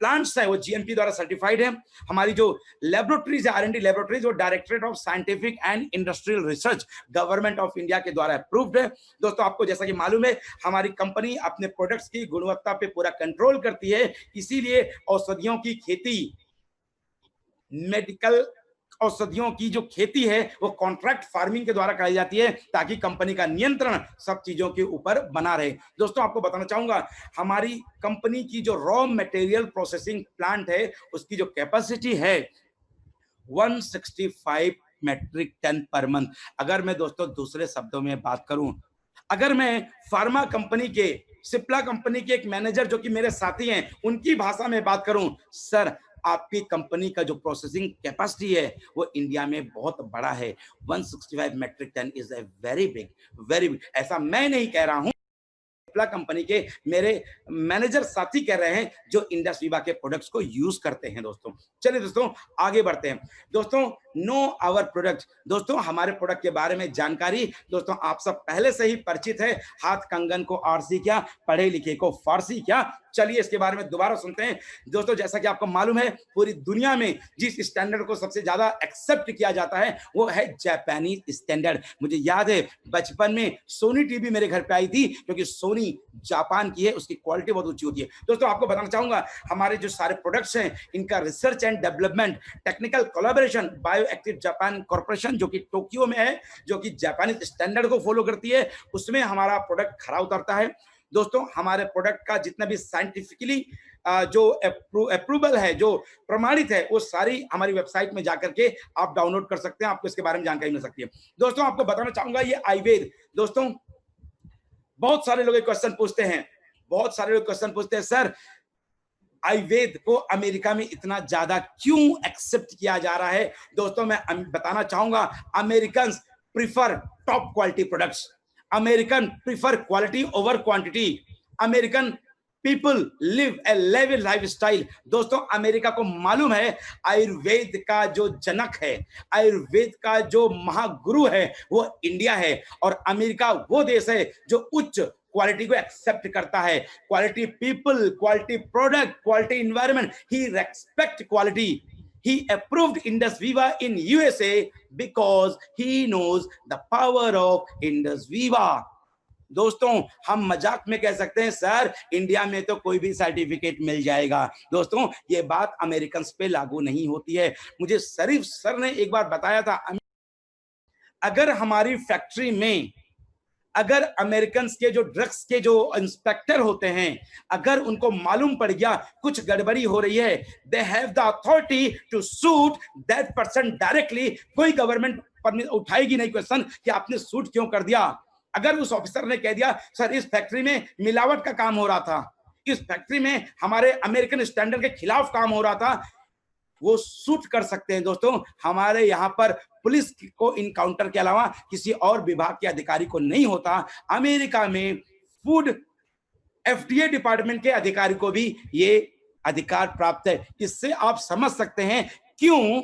प्लांट्स है वो जीएमपी द्वारा सर्टिफाइड है। हमारी जो लेबोरेटरीज है, आर&डी लेबोरेटरीज, वो directorate of scientific and industrial research government of India के द्वारा अप्रूव्ड है। दोस्तों आपको जैसा कि मालूम है हमारी कंपनी अपने प्रोडक्ट्स की गुणवत्ता पे पूरा कंट्रोल करती है, इसीलिए औषधियों की खेती, मेडिकल औषधियों की जो खेती है वो कॉन्ट्रैक्ट फार्मिंग के द्वारा कराई जाती है, ताकि कंपनी का नियंत्रण सब चीजों के ऊपर बना रहे। दोस्तों आपको बताना चाहूंगा हमारी कंपनी की जो रॉ मटेरियल प्रोसेसिंग प्लांट है उसकी जो कैपेसिटी है 165 मेट्रिक टन पर मंथ। अगर मैं दोस्तों दूसरे शब्दों में बात करूं, अगर मैं फार्मा कंपनी के, सिप्ला कंपनी के एक मैनेजर जो कि मेरे साथी हैं, उनकी भाषा में बात करूं, सर आपकी कंपनी का जो प्रोसेसिंग कैपेसिटी है वो इंडिया में बहुत बड़ा है। 165 metric ton is a very big. ऐसा मैं नहीं कह रहा हूं, कंपनी के मेरे मैनेजर साथी कह रहे हैं जो इंडस वीवा के प्रोडक्ट्स को यूज करते हैं। दोस्तों चलिए दोस्तों आगे बढ़ते हैं। दोस्तों नो आवर प्रोडक्ट, दोस्तों हमारे प्रोडक्ट के बारे में जानकारी दोस्तों आप सब पहले से ही परिचित है। हाथ कंगन को आरसी क्या, पढ़े लिखे को फारसी क्या। चलिए इसके बारे में दोबारा सुनते हैं। दोस्तों जैसा कि आपको मालूम है पूरी दुनिया में जिस स्टैंडर्ड को सबसे ज्यादा एक्सेप्ट किया जाता है वो है जापानीज स्टैंडर्ड। मुझे याद है बचपन में सोनी टीवी मेरे घर पे आई थी, क्योंकि सोनी जापान की है, उसकी क्वालिटी बहुत ऊंची होती है। दोस्तों आपको बताना चाहूंगा हमारे जो सारे प्रोडक्ट्स हैं इनका research and development, technical collaboration bio active Japan corporation जो कि टोक्यो में है, जो कि जापानीज स्टैंडर्ड को फॉलो करती है, उसमें हमारा प्रोडक्ट खरा उतरता है। दोस्तों हमारे प्रोडक्ट का जितना भी साइंटिफिकली जो अप्रूवल है, जो प्रमाणित है, वो सारी हमारी वेबसाइट में जाकर के आप डाउनलोड कर सकते हैं, आपको इसके बारे में जानकारी मिल सकती है। दोस्तों आपको बताना चाहूंगा ये आयुर्वेद, दोस्तों बहुत सारे लोग क्वेश्चन पूछते हैं, सर आयुर्वेद को अमेरिका में इतना ज्यादा क्यों एक्सेप्ट किया जा रहा है। दोस्तों मैं बताना चाहूंगा American prefer top quality products, American prefer quality over quantity, American people live ए लेवल लाइफ स्टाइल। दोस्तों अमेरिका को मालूम है आयुर्वेद का जो जनक है, आयुर्वेद का जो महागुरु है वो इंडिया है, और अमेरिका वो देश है जो उच्च क्वालिटी को एक्सेप्ट करता है। Quality people, quality product, quality environment, he respect quality. He approved Indus Viva in USA because he knows the power of Indus Viva. दोस्तों हम मजाक में कह सकते हैं सर इंडिया में तो कोई भी सर्टिफिकेट मिल जाएगा। दोस्तों ये बात अमेरिकन पे लागू नहीं होती है। मुझे शरीफ सर ने एक बार बताया था, अगर हमारी फैक्ट्री में, अगर अमेरिकन के जो ड्रग्स के जो इंस्पेक्टर होते हैं, अगर उनको मालूम पड़ गया कुछ गड़बड़ी हो रही है, they have the authority to sue that person directly. कोई गवर्नमेंट उठाएगी नहीं क्वेश्चन कि आपने सूट क्यों कर दिया। अगर उस ऑफिसर ने कह दिया सर इस फैक्ट्री में मिलावट का काम हो रहा था, इस फैक्ट्री में हमारे अमेरिकन स्टैंडर्ड के खिलाफ काम हो रहा था, वो सूट कर सकते हैं। दोस्तों हमारे यहाँ पर पुलिस को इनकाउंटर के अलावा किसी और विभाग के अधिकारी को नहीं होता। अमेरिका में फूड एफडीए डिपार्टमेंट के अधिकारी को भी ये अधिकार प्राप्त है। इससे आप समझ सकते हैं क्यों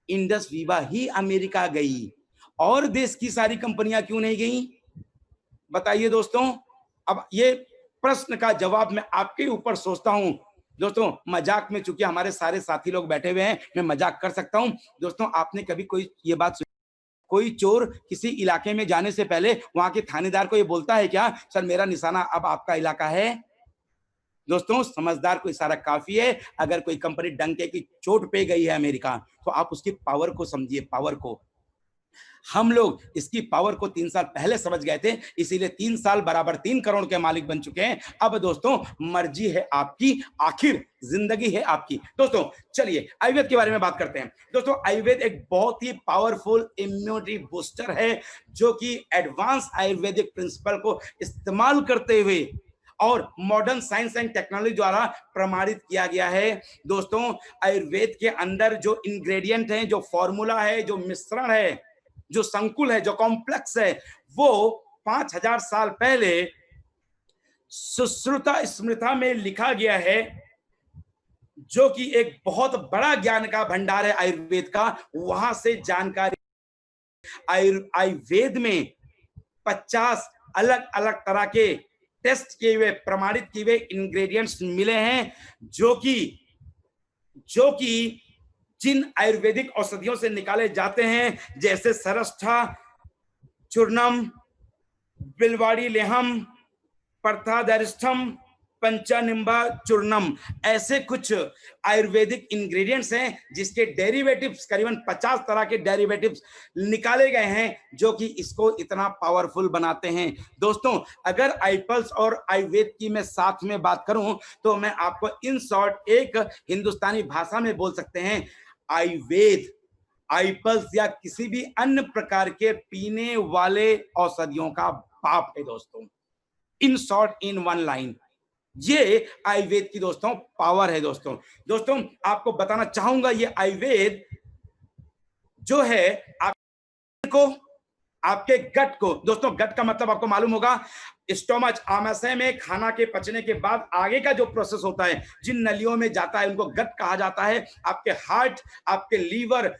इंडस वीवा ही अमेरिका गई और देश की सारी कंपनियां क्यों नहीं गई, बताइए दोस्तों। अब ये प्रश्न का जवाब मैं आपके ऊपर सोचता हूं। दोस्तों मजाक में, चूंकि हमारे सारे साथी लोग बैठे हुए हैं, मैं मजाक कर सकता हूं। दोस्तों आपने कभी कोई ये बात सुनी, कोई चोर किसी इलाके में जाने से पहले वहां के थानेदार को ये बोलता है क्या सर मेरा निशाना अब आपका इलाका है। दोस्तों समझदार को इशारा काफी है। अगर कोई कंपनी डंके की चोट पे गई है अमेरिका, तो आप उसकी पावर को समझिए, पावर को। हम लोग इसकी पावर को 3 साल पहले समझ गए थे, इसीलिए 3 साल बराबर 3 करोड़ के मालिक बन चुके हैं। अब दोस्तों मर्जी है आपकी, आखिर जिंदगी है आपकी। दोस्तों चलिए आयुर्वेद के बारे में बात करते हैं। दोस्तों आयुर्वेद एक बहुत ही पावरफुल इम्यूनिटी बूस्टर है, जो कि एडवांस आयुर्वेदिक प्रिंसिपल को इस्तेमाल करते हुए और मॉडर्न साइंस एंड टेक्नोलॉजी द्वारा प्रमाणित किया गया है। दोस्तों आयुर्वेद के अंदर जो इंग्रेडिएंट हैं, जो फॉर्मूला है, जो मिश्रण है, जो संकुल है, जो कॉम्प्लेक्स है, वो 5000 साल पहले सुश्रुता स्मृता में लिखा गया है। जो कि एक बहुत बड़ा ज्ञान का भंडार है आयुर्वेद का, वहां से जानकारी। आयुर्वेद में 50 अलग अलग तरह के टेस्ट किए हुए, प्रमाणित किए हुए इंग्रेडिएंट्स मिले हैं, जो कि जिन आयुर्वेदिक औषधियों से निकाले जाते हैं, जैसे सरष्ठा चूर्णम, बिलवाड़ी लेहम, प्रथादरिष्ठम, पंचानिंबा चूर्णम, ऐसे कुछ आयुर्वेदिक इंग्रेडिएंट्स हैं जिसके डेरिवेटिव्स, करीबन 50 तरह के डेरिवेटिव्स निकाले गए हैं, जो कि इसको इतना पावरफुल बनाते हैं। दोस्तों, अगर आईपल्स और आयुर्वेद की मैं साथ में बात करूं तो मैं आपको इन शॉर्ट एक हिंदुस्तानी भाषा में बोल सकते हैं, आयुर्वेद आईपल्स या किसी भी अन्य प्रकार के पीने वाले औषधियों का बाप है दोस्तों। In short, in one line, ये आयुर्वेद की दोस्तों पावर है। दोस्तों आपको बताना चाहूंगा, ये आयुर्वेद जो है आपको, आपके गट को, दोस्तों गट का मतलब आपको मालूम होगा, स्टोमच, आमाशय में खाना के पचने के बाद आगे का जो प्रोसेस होता है, जिन नलियों में जाता है, उनको गट कहा जाता है। आपके हार्ट, आपके लीवर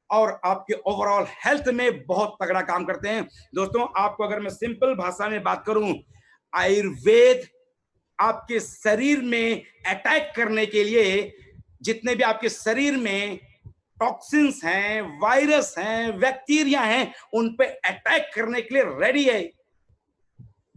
और आपके ओवरऑल हेल्थ में बहुत तगड़ा काम करते हैं। दोस्तों, आपको अगर मैं सिंपल भाषा में बात करूं, आयुर्वेद आपके शरीर में अटैक करने के लिए, जितने भी आपके शरीर में टॉक्सिन्स हैं, वायरस हैं, बैक्टीरिया हैं, उन पे अटैक करने के लिए रेडी है।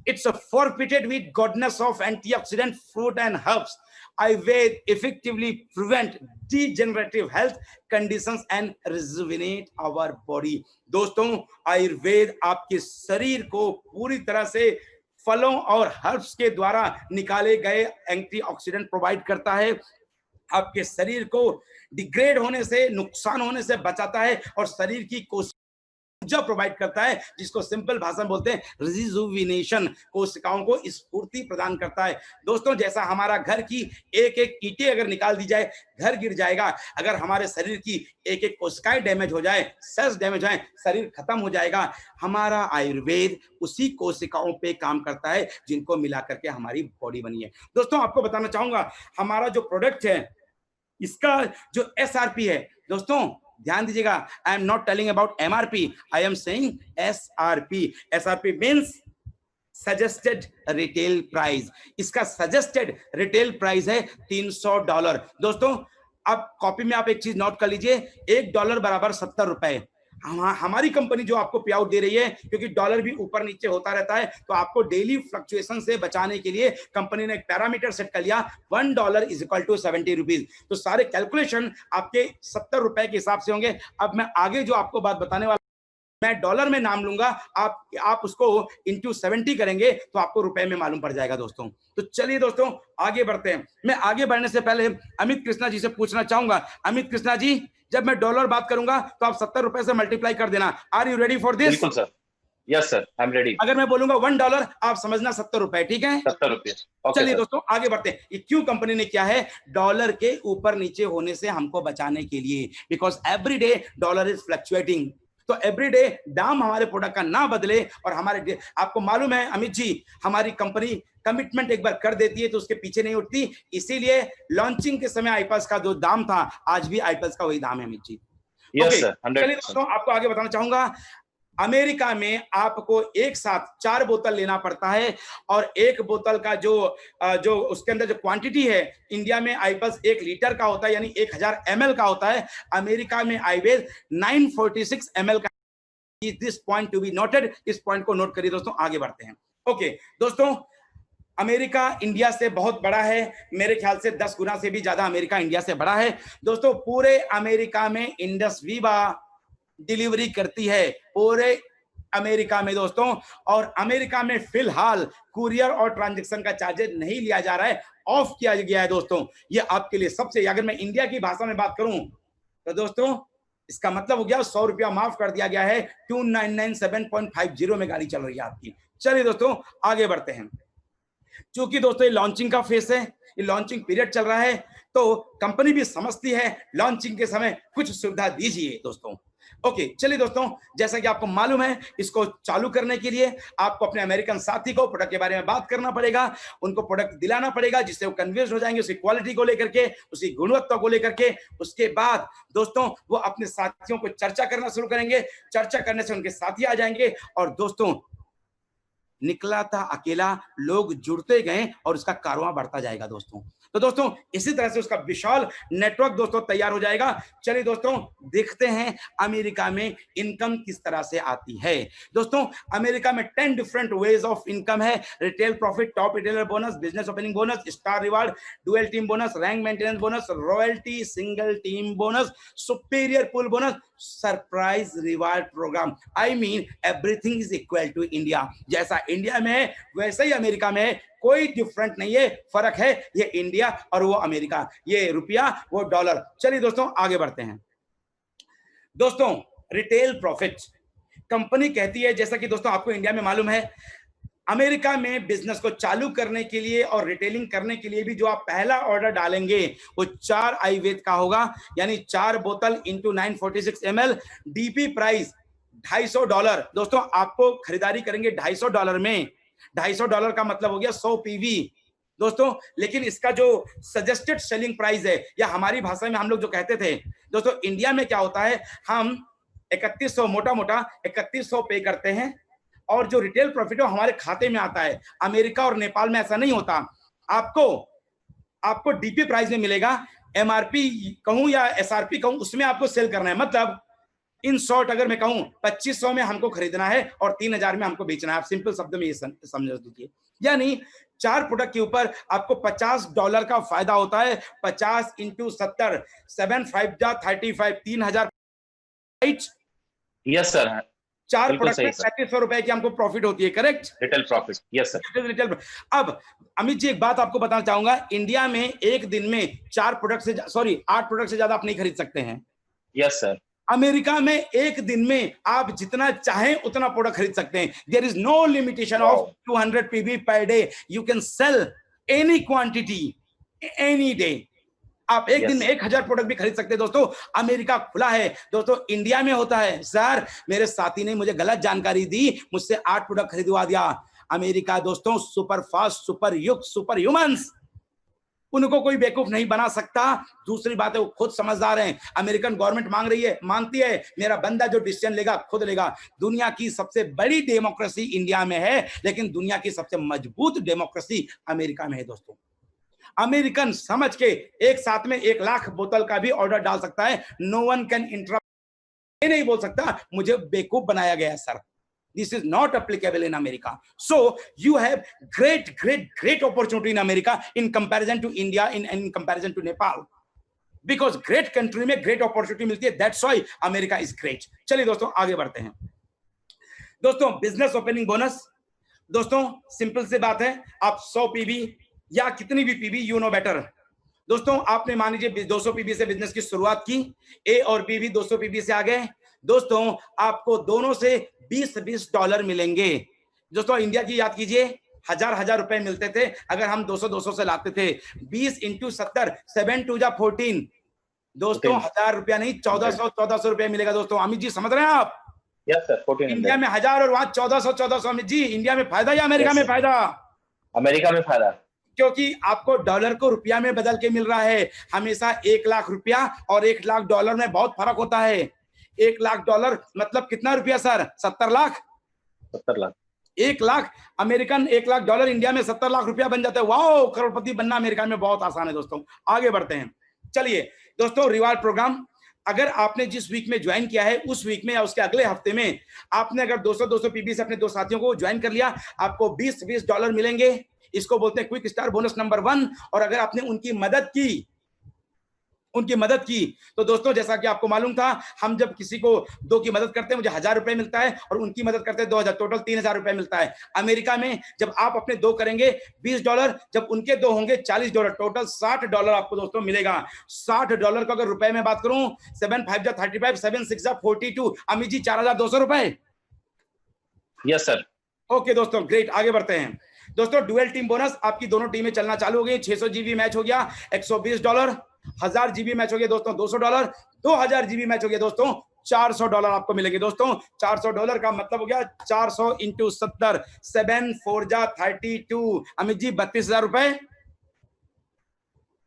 It's fortified with goodness of antioxidant fruit and herbs. Ayurveda effectively prevent degenerative health conditions and rejuvenate our body. दोस्तों, आयुर्वेद आपके शरीर को पूरी तरह से फलों और हर्ब्स के द्वारा निकाले गए एंटीऑक्सीडेंट प्रोवाइड करता है, आपके शरीर को डिग्रेड होने से, नुकसान होने से बचाता है और शरीर की ऊर्जा प्रोवाइड करता है, जिसको सिंपल भाषा में बोलते हैं रिजुविनेशन, कोशिकाओं को स्फूर्ति प्रदान करता है। दोस्तों, जैसा हमारा घर की एक एक ईंटें अगर निकाल दी जाए, घर गिर जाएगा, अगर हमारे शरीर की एक एक कोशिकाएं डैमेज हो जाए, सेल्स डैमेज हो जाए, शरीर खत्म हो जाएगा। हमारा आयुर्वेद उसी कोशिकाओं पे काम करता है जिनको मिला करके हमारी बॉडी बनी है। दोस्तों, आपको बताना चाहूंगा, हमारा जो प्रोडक्ट है, इसका जो SRP है, दोस्तों ध्यान दीजिएगा, आई am not telling about MRP, I am saying SRP। SRP means suggested retail price. इसका सजेस्टेड रिटेल प्राइस है $300। दोस्तों, अब कॉपी में आप एक चीज नोट कर लीजिए, $1 बराबर 70 रुपए। हमारी कंपनी जो आपको पे आउट दे रही है, क्योंकि डॉलर भी ऊपर नीचे होता रहता है, तो आपको डेली फ्लक्चुएशन से बचाने के लिए कंपनी ने एक पैरामीटर सेट कर लिया, $1 = 70 रुपीज। तो सारे कैलकुलेशन आपके 70 रुपए के हिसाब से होंगे। अब मैं आगे जो आपको बात बताने वाला, मैं डॉलर में नाम लूंगा, आप उसको इंटू 70 करेंगे तो आपको रुपए में मालूम पड़ जाएगा। दोस्तों, तो चलिए दोस्तों आगे बढ़ते हैं। मैं आगे बढ़ने से पहले अमित कृष्णा जी से पूछना चाहूंगा, अमित कृष्णा जी, जब मैं डॉलर बात करूंगा तो आप 70 रुपए से मल्टीप्लाई कर देना। Are you ready for this? बिल्कुल sir, yes sir, I am ready. अगर मैं बोलूंगा $1, आप समझना 70 रुपए, ठीक है? 70 रुपये। चलिए दोस्तों आगे बढ़ते हैं। ये क्यों कंपनी ने किया है? डॉलर के ऊपर नीचे होने से हमको बचाने के लिए, because every day dollar is fluctuating. तो एवरीडे दाम हमारे प्रोडक्ट का ना बदले, और हमारे, आपको मालूम है अमित जी, हमारी कंपनी कमिटमेंट एक बार कर देती है तो उसके पीछे नहीं उठती। इसीलिए लॉन्चिंग के समय आईपल्स का जो दाम था, आज भी आईपल्स का वही दाम है अमित जी। यस सर, चलिए दोस्तों, आपको आगे बताना चाहूंगा, अमेरिका में आपको एक साथ 4 बोतल लेना पड़ता है, और एक बोतल का जो उसके अंदर जो क्वांटिटी है, इंडिया में आईपल्स 1 लीटर का होता है, यानी 1000 ml का होता है। अमेरिका में आईवेज 946 ml का। This point to be noted, इस पॉइंट को नोट करिए दोस्तों। आगे बढ़ते हैं। ओके दोस्तों, अमेरिका इंडिया से बहुत बड़ा है, मेरे ख्याल से 10 गुना से भी ज्यादा अमेरिका इंडिया से बड़ा है। दोस्तों, पूरे अमेरिका में इंडस वीवा डिलीवरी करती है, पूरे अमेरिका में दोस्तों। और अमेरिका में फिलहाल कुरियर और ट्रांजैक्शन का चार्जेस नहीं लिया जा रहा है, ऑफ किया गया है दोस्तों। ये आपके लिए सबसे, अगर मैं इंडिया की भाषा में बात करूं तो दोस्तों इसका मतलब हो गया 100 रुपया माफ कर दिया गया है। 2997.50 में गाड़ी चल रही है आपकी। चलिए दोस्तों आगे बढ़ते हैं। क्योंकि दोस्तों ये लॉन्चिंग का फेस है, ये लॉन्चिंग पीरियड चल रहा है, तो कंपनी भी समझती है लॉन्चिंग के समय कुछ सुविधा दीजिए दोस्तों। ओके चलिए दोस्तों, जैसा कि आपको मालूम है, इसको चालू करने के लिए आपको अपने अमेरिकन साथी को प्रोडक्ट के बारे में बात करना पड़ेगा, उनको प्रोडक्ट दिलाना पड़ेगा जिससे वो कन्विंस हो जाएंगे उसकी क्वालिटी को लेकर के, उसकी गुणवत्ता को लेकर के। उसके बाद दोस्तों वो अपने साथियों को चर्चा करना शुरू करेंगे, चर्चा करने से उनके साथी आ जाएंगे और दोस्तों निकला था अकेला, लोग जुड़ते गए और उसका कारवां बढ़ता जाएगा दोस्तों। तो दोस्तों इसी तरह से उसका विशाल नेटवर्क दोस्तों तैयार हो जाएगा। चलिए दोस्तों देखते हैं अमेरिका में इनकम किस तरह से आती है। दोस्तों अमेरिका में 10 डिफरेंट वेज ऑफ इनकम है। Retail profit, top retailer bonus, business opening bonus, star reward, dual team bonus, rank maintenance bonus, royalty, single team bonus, superior pool bonus, surprise reward program. I mean everything is equal to India. जैसा India में है वैसे ही America में है, कोई different नहीं है, फर्क है ये इंडिया और वो अमेरिका, ये रुपया वो डॉलर। चलिए दोस्तों आगे बढ़ते हैं। दोस्तों रिटेल प्रॉफिट कंपनी कहती है, जैसा कि दोस्तों आपको इंडिया में मालूम है, अमेरिका में बिजनेस को चालू करने के लिए और रिटेलिंग करने के लिए भी जो आप पहला ऑर्डर डालेंगे वो 4 आयुर्वेद का होगा, यानी 4 बोतल इंटू 946 ml, डीपी प्राइस $250। दोस्तों आपको खरीदारी करेंगे $250 में। $250 का मतलब हो गया 100 पीवी दोस्तों। लेकिन इसका जो सजेस्टेड सेलिंग प्राइस है, या हमारी भाषा में हम लोग जो कहते थे दोस्तों, इंडिया में क्या होता है, हम 3100 मोटा 3100 पे करते हैं और जो रिटेल प्रॉफिट है हमारे खाते में आता है। अमेरिका और नेपाल में ऐसा नहीं होता। आपको डीपी प्राइस में मिलेगा, एमआरपी कहूं या एसआरपी कहूं, उसमें आपको सेल करना है। मतलब इन शॉर्ट अगर मैं कहूं 2500 में हमको खरीदना है और 3000 में हमको बेचना है। आप सिंपल शब्द में ये समझ लीजिए, यानी 4 प्रोडक्ट के ऊपर आपको $50 का फायदा होता है। 50 इंटू 70, 7 5 जा 35, 3000। यस सर, 4 प्रोडक्ट में ₹3500 की हमको प्रॉफिट होती है, correct? Retail profit, yes sir. Retail. अब अमित जी एक बात आपको बताना चाहूंगा, इंडिया में एक दिन में 8 प्रोडक्ट से ज्यादा आप नहीं खरीद सकते हैं। Yes sir. अमेरिका में एक दिन में आप जितना चाहें उतना प्रोडक्ट खरीद सकते हैं। There is no limitation of 200 PV per day. You can sell any quantity any day. आप एक दिन में 1000 प्रोडक्ट भी खरीद सकते हैं दोस्तों। अमेरिका खुला है दोस्तों। इंडिया में होता है, सर मेरे साथी ने मुझे गलत जानकारी दी, मुझसे 8 प्रोडक्ट खरीदवा दिया। अमेरिका दोस्तों सुपर फास्ट, सुपर युग, सुपर ह्यूमंस, उनको कोई बेवकूफ नहीं बना सकता। दूसरी बात है वो खुद समझदार हैं। अमेरिकन गवर्नमेंट मानती है मेरा बंदा जो डिसीजन लेगा खुद लेगा। दुनिया की सबसे बड़ी डेमोक्रेसी इंडिया में है, लेकिन दुनिया की सबसे मजबूत डेमोक्रेसी अमेरिका में है दोस्तों। अमेरिकन समझ के एक साथ में 1 लाख बोतल का भी ऑर्डर डाल सकता है। No one can interrupt. ये नहीं बोल सकता मुझे बेवकूफ बनाया गया sir. This is not applicable in America. So you have great opportunity in America in comparison to India, in comparison to Nepal. Because great country में great opportunity मिलती है. That's why America is great. चलिए दोस्तों आगे बढ़ते हैं। दोस्तों business opening bonus, दोस्तों सिंपल सी बात है, आप 100 पीवी या कितनी भी पीवी, यू नो बेटर। दोस्तों आपने मान लीजिए 200 पीवी से बिजनेस की शुरुआत की, ए और पीवी 200 पीवी से आ गए। दोस्तों आपको दोनों से $20 मिलेंगे। दोस्तों इंडिया की याद कीजिए, हजार रुपए मिलते थे अगर हम 200 से लाते थे। 20 इंटू 70, 7 2 जा 14 दोस्तों, 1000 रुपया नहीं 1400 रुपया मिलेगा दोस्तों। अमित जी समझ रहे हैं आप? Yes sir. 14 इंडिया में 1000 और वहां 1400। अमित जी इंडिया में फायदा या अमेरिका में फायदा? अमेरिका में फायदा, क्योंकि आपको डॉलर को रुपया में बदल के मिल रहा है। हमेशा 1 लाख रुपया और 1 लाख डॉलर में बहुत फर्क होता है। 1 लाख डॉलर मतलब कितना रुपया sir? 70 lakh. 70 lakh. 1 lakh American, 1 lakh dollar India में 70 लाख रुपया बन जाता है। वाओ, करोड़पति बनना अमेरिका में बहुत आसान है दोस्तों। आगे बढ़ते हैं। चलिए दोस्तों, रिवार्ड प्रोग्राम अगर आपने जिस वीक में ज्वाइन किया है उस वीक में या उसके अगले हफ्ते में आपने अगर 200 पीबी से अपने 2 साथियों को ज्वाइन कर लिया, आपको $20 मिलेंगे। इसको बोलते हैं क्विक स्टार बोनस नंबर 1। और अगर आपने उनकी मदद की तो दोस्तों जैसा कि आपको मालूम था, हम जब किसी को 2 की मदद करते हैं मुझे $1000 मिलता है और उनकी मदद करते हैं 2000, टोटल $3000 मिलता है। अमेरिका में जब आप अपने 2 करेंगे $20, जब उनके 2 होंगे $40, टोटल $60 आपको दोस्तों मिलेगा। $60 को अगर रुपए में बात करूं, 7 5 जा 35, 7 6 जा 42, Amit ji $4200। Yes sir. Okay दोस्तों, ग्रेट। आगे बढ़ते हैं दोस्तों। डुअल टीम बोनस, आपकी दोनों टीमें चलना चालू हो गई। 600 जीबी मैच हो गया, $120। 1000 जीबी मैच हो गया दोस्तों, $200। 2000 जीबी मैच हो गया दोस्तों, $400 आपको मिलेंगे दोस्तों। $400 का मतलब हो गया 400 इंटू 70, 7 4 जा 32। अमित जी 32,000 रुपए।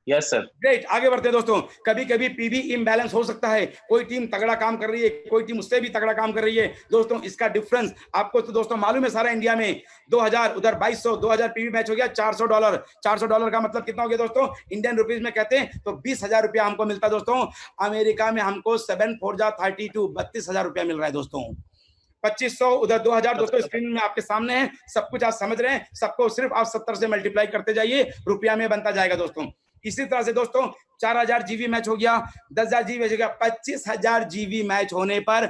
Yes sir. ग्रेट, आगे बढ़ते हैं दोस्तों। कभी कभी पीवी इम्बैलेंस हो सकता है, कोई टीम तगड़ा काम कर रही है, कोई टीम उससे भी तगड़ा काम कर रही है दोस्तों। इसका डिफरेंस आपको तो दोस्तों मालूम है सारा इंडिया में 2000 उधर 2200, 2000 पीवी मैच हो गया $400। $400 का मतलब कितना हो गया दोस्तों, इंडियन रुपीज में कहते हैं तो 20,000 रुपया हमको मिलता है दोस्तों। अमेरिका में हमको 7 4 जा 32, 32,000 रुपया मिल रहा है दोस्तों। 2500 उधर 2000 दोस्तों स्क्रीन में आपके सामने है, सब कुछ आप समझ रहे हैं। सबको सिर्फ आप 70 से मल्टीप्लाई करते जाइए, रुपया में बनता जाएगा दोस्तों। इसी तरह से दोस्तों 4000 जीबी मैच हो गया, 10,000 जीबी मैच हो गया, 25,000 जीबी मैच होने पर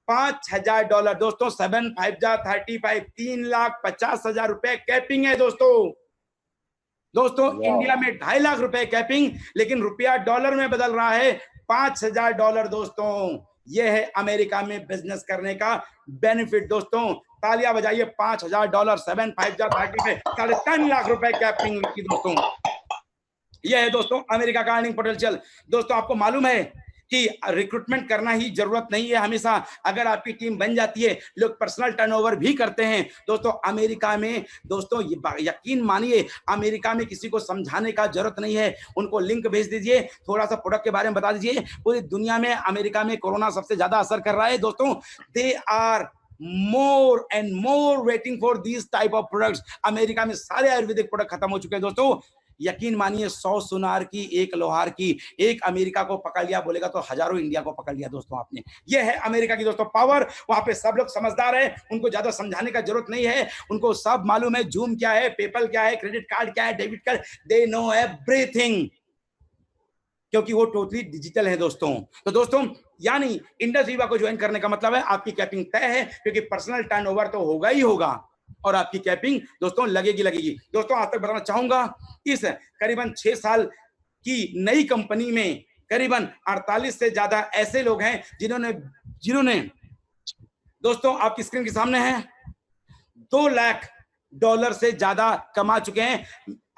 $5,000 दोस्तों। 7 5 जा 35, 3,50,000 रुपए कैपिंग है दोस्तों। दोस्तों इंडिया में 2.5 लाख रुपए कैपिंग, लेकिन रुपया डॉलर में बदल रहा है $5,000 दोस्तों। यह है अमेरिका में बिजनेस करने का बेनिफिट दोस्तों। तालियां बजाइए। $5,000, 7 5 जा 30 पे 3.5 लाख रुपए कैपिंग की दोस्तों। यह है दोस्तों अमेरिका का अर्निंग पोटेंशियल। दोस्तों आपको मालूम है कि रिक्रूटमेंट करना ही जरूरत नहीं है हमेशा। अगर आपकी टीम बन जाती है, लोग पर्सनल टर्नओवर भी करते हैं दोस्तों। अमेरिका में दोस्तों यकीन मानिए, अमेरिका में किसी को समझाने का जरूरत नहीं है। उनको लिंक भेज दीजिए, थोड़ा सा प्रोडक्ट के बारे में बता दीजिए। पूरी दुनिया में अमेरिका में कोरोना सबसे ज्यादा असर कर रहा है दोस्तों। They are more and more waiting for these type of products। America में सारे आयुर्वेदिक प्रोडक्ट खत्म हो चुके हैं दोस्तों। यकीन मानिए 100 सुनार की एक लोहार की, एक अमेरिका को पकड़ लिया बोलेगा तो हजारों इंडिया को पकड़ लिया दोस्तों आपने। ये है अमेरिका की दोस्तों पावर। वहां पे सब लोग समझदार है, उनको ज्यादा समझाने का जरूरत नहीं है। उनको सब मालूम है जूम क्या है, पेपल क्या है, क्रेडिट कार्ड क्या है, debit card, they know everything, क्योंकि वो टोटली डिजिटल है दोस्तों। तो दोस्तों यानी इंडस वीवा को ज्वाइन करने का मतलब है आपकी कैपिंग तय है, क्योंकि पर्सनल टर्नओवर तो होगा ही होगा और आपकी कैपिंग दोस्तों लगेगी। दोस्तों आज तक बताना चाहूंगा, इस करीबन 6 साल की नई कंपनी में करीबन 48 से ज्यादा ऐसे लोग हैं जिन्होंने दोस्तों आपकी स्क्रीन के सामने है $2 लाख से ज्यादा कमा चुके हैं।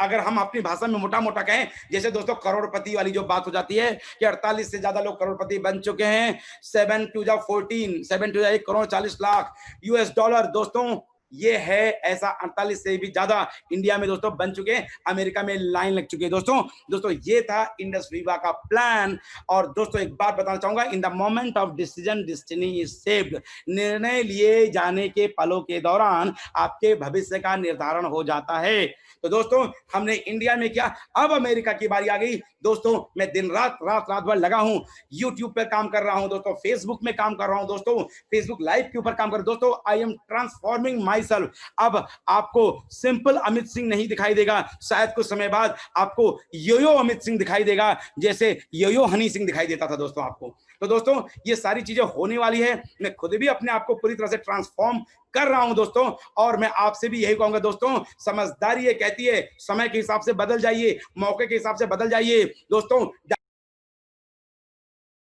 अगर हम अपनी भाषा में मोटा मोटा कहें, जैसे दोस्तों करोड़पति वाली जो बात हो जाती है कि 48 से ज्यादा लोग करोड़पति बन चुके हैं। 7 2 जा 14, 7 2 जा 1 करोड़ 40 लाख US$। दोस्तों ये है ऐसा 48 से भी ज्यादा इंडिया में दोस्तों बन चुके हैं, अमेरिका में लाइन लग चुकी है दोस्तों। ये था इंडस वीवा का प्लान। और दोस्तों एक बात बताना चाहूंगा, in the moment of decision destiny is saved. निर्णय लिए जाने के पलों के दौरान आपके भविष्य का निर्धारण हो जाता है। तो दोस्तों हमने इंडिया में किया, अब अमेरिका की बारी आ गई दोस्तों। मैं दिन रात भर लगा हूं, यूट्यूब पे काम कर रहा हूं दोस्तों, फेसबुक में काम कर रहा हूं दोस्तों, फेसबुक लाइव के ऊपर काम कर रहा हूं दोस्तों। I am transforming my self. अब आपको सिंपल अमित सिंह नहीं दिखाई देगा, शायद कुछ समय बाद आपको योयो अमित सिंह दिखाई देगा, जैसे योयो हनी सिंह दिखाई देता था दोस्तों आपको। तो दोस्तों ये सारी चीजें होने वाली है। मैं खुद भी अपने आप को पूरी तरह से ट्रांसफॉर्म कर रहा हूं दोस्तों, और मैं आपसे भी यही कहूंगा दोस्तों, समझदारी ये कहती है समय के हिसाब से बदल जाइए, मौके के हिसाब से बदल जाइए दोस्तों।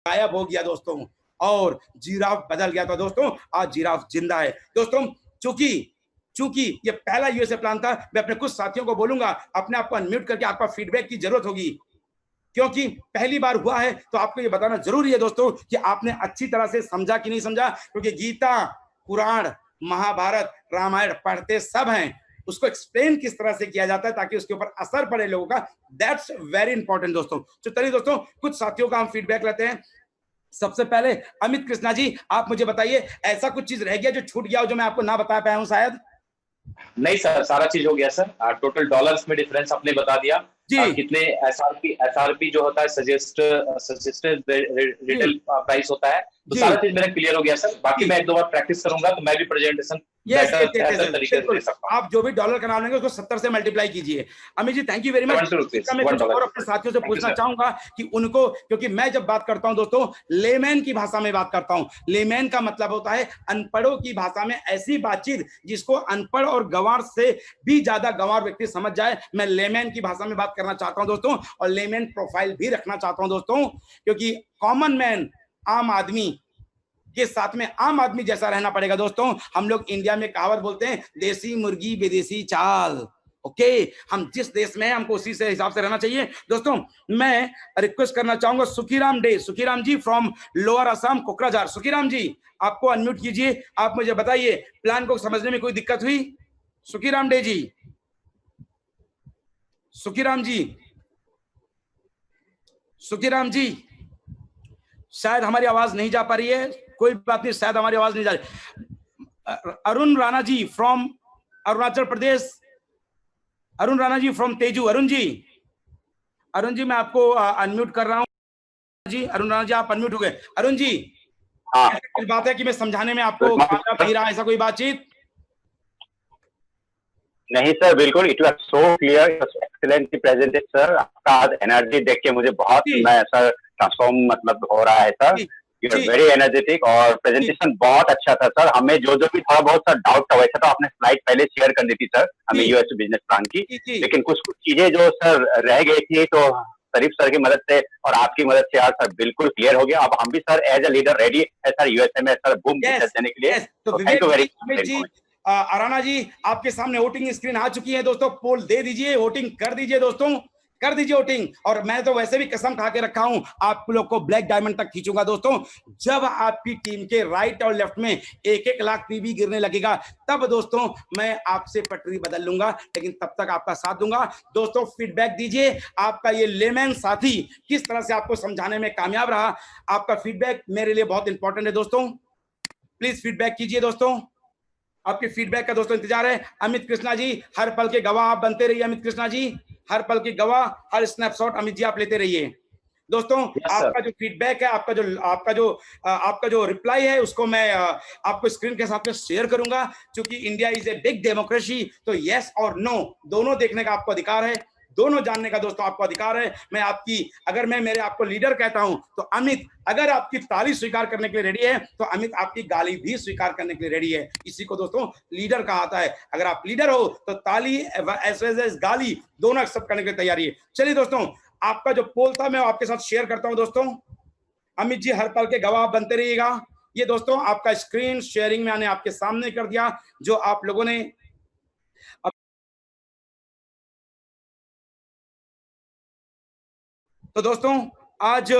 गायब हो गया दोस्तों और जिराफ बदल गया था दोस्तों, आज जिराफ जिंदा है दोस्तों। चूंकि ये पहला यूएसए प्लान था, मैं अपने कुछ साथियों को बोलूंगा अपने आप को अनम्यूट करके आपका फीडबैक की जरूरत होगी, क्योंकि पहली बार हुआ है तो आपको ये बताना जरूरी है दोस्तों कि आपने अच्छी तरह से समझा कि नहीं समझा। क्योंकि गीता, कुरान, महाभारत, रामायण पढ़ते सब हैं, उसको एक्सप्लेन किस तरह से किया जाता है ताकि उसके ऊपर असर पड़े लोगों का, दैट्स वेरी इंपॉर्टेंट दोस्तों। तो चलिए दोस्तों कुछ साथियों का हम फीडबैक लेते हैं। सबसे पहले अमित कृष्णा जी, आप मुझे बताइए ऐसा कुछ चीज रह गया जो छूट गया हो, जो मैं आपको ना बता पाया हूं शायद? नहीं सर, सारा चीज हो गया सर। टोटल डॉलर्स में डिफरेंस आपने बता दिया, कितने एसआरपी जो होता है सजेस्टेड रिटेल प्राइस होता है, तो सारा चीज मेरा क्लियर हो गया सर। बाकी मैं 1-2 बार प्रैक्टिस करूंगा तो मैं भी प्रेजेंटेशन आप जो भी डॉलर का नाम लेंगे उसको 70 से मल्टीप्लाई कीजिए। Amit ji thank you very much. मैं कुछ और अपने साथियों से पूछना चाहूंगा कि उनको, क्योंकि मैं जब बात करता हूं दोस्तों लेमैन की भाषा में बात करता हूं। लेमैन का मतलब होता है अनपढ़ों की भाषा में ऐसी बातचीत जिसको अनपढ़ और गंवार से भी ज्यादा गंवार व्यक्ति समझ जाए। मैं लेमैन की भाषा में बात करना चाहता हूं दोस्तों, और लेमैन प्रोफाइल भी रखना चाहता हूं दोस्तों, क्योंकि कॉमन मैन आम आदमी के साथ में आम आदमी जैसा रहना पड़ेगा दोस्तों। हम लोग इंडिया में कहावत बोलते हैं, देसी मुर्गी विदेशी चाल। ओके, हम जिस देश में हैं हमको उसी से हिसाब से रहना चाहिए। दोस्तों मैं रिक्वेस्ट करना चाहूंगा सुखीराम डे, सुखीराम जी फ्रॉम लोअर असम कोकराझार। सुखीराम जी आपको अनम्यूट कीजिए, आप मुझे बताइए प्लान को समझने में कोई दिक्कत हुई? सुखीराम डे जी, सुखीराम जी, सुखीराम जी, शायद हमारी आवाज नहीं जा पा रही है, कोई बात नहीं, शायद हमारी आवाज नहीं जा रही। Arun Rana ji from Arunachal Pradesh, Arun Rana ji from Tezu. अरुण जी मैं आपको अनम्यूट कर रहा हूं जी। अरुण राणा जी आप अनम्यूट हो गए। अरुण जी ऐसी बात है कि मैं समझाने में आपको कामयाब नहीं रहा, ऐसा कोई बातचीत नहीं सर, बिल्कुल it was so clear, excellently presented sir. आपका आज एनर्जी देख के मुझे बहुत मैं सर ट्रांसफॉर्म मतलब हो रहा है sir. You are very energetic और प्रेजेंटेशन बहुत अच्छा था सर। हमें जो भी थोड़ा बहुत सर डाउट था, वैसे तो आपने स्लाइड पहले शेयर कर दी थी सर हमें यूएस बिजनेस प्लान की, लेकिन कुछ चीजें जो सर रह गई थी तो शरीफ सर की मदद से और आपकी मदद से आज सर बिल्कुल क्लियर हो गया। अब हम भी sir as a leader ready है सर यूएसए में सर बूम बिजनेस देने के लिए। Thank you very much. Arana ji आपके सामने वोटिंग स्क्रीन आ चुकी है दोस्तों, पोल दे दीजिए, वोटिंग कर दीजिए दोस्तों, कर दीजिए वोटिंग। और मैं तो वैसे भी कसम खा के रखा हूं आप लोग को ब्लैक डायमंड तक खींचूंगा दोस्तों। जब आपकी टीम के राइट और लेफ्ट में 1-1 लाख पीवी गिरने लगेगा तब दोस्तों मैं आपसे पटरी बदल लूंगा, लेकिन तब तक आपका साथ दूंगा। दोस्तों फीडबैक दीजिए, आपका ये लेमैन साथी किस तरह से आपको समझाने में कामयाब रहा। आपका फीडबैक मेरे लिए बहुत इंपॉर्टेंट है दोस्तों, प्लीज फीडबैक कीजिए दोस्तों, आपके फीडबैक का दोस्तों इंतजार है। अमित कृष्णा जी हर पल के गवाह आप बनते रहिए। अमित कृष्णा जी हर पल के गवाह, हर स्नैपशॉट अमित जी आप लेते रहिए दोस्तों। आपका जो फीडबैक है, आपका जो रिप्लाई है उसको मैं आपको स्क्रीन के साथ में शेयर करूंगा। क्योंकि India is a big democracy, तो यस और नो दोनों देखने का आपको अधिकार है, दोनों जानने का दोस्तों आपको अधिकार है। मैं अगर मैं मेरे आपको लीडर कहता हूं तो अमित अगर आपकी ताली स्वीकार करने के लिए रेडी है तो अमित आपकी गाली भी स्वीकार करने के लिए रेडी है। इसी को दोस्तों लीडर कहा जाता है। अगर आप लीडर हो तो ताली एज वेल एज गाली दोनों एक्सेप्ट करने के लिए तैयारी है। चलिए दोस्तों आपका जो पोल था मैं आपके साथ शेयर करता हूं दोस्तों। अमित जी हर पल के गवाह बनते रहिएगा। ये दोस्तों आपका स्क्रीन शेयरिंग मैंने आपके सामने कर दिया जो आप लोगों ने। तो दोस्तों आज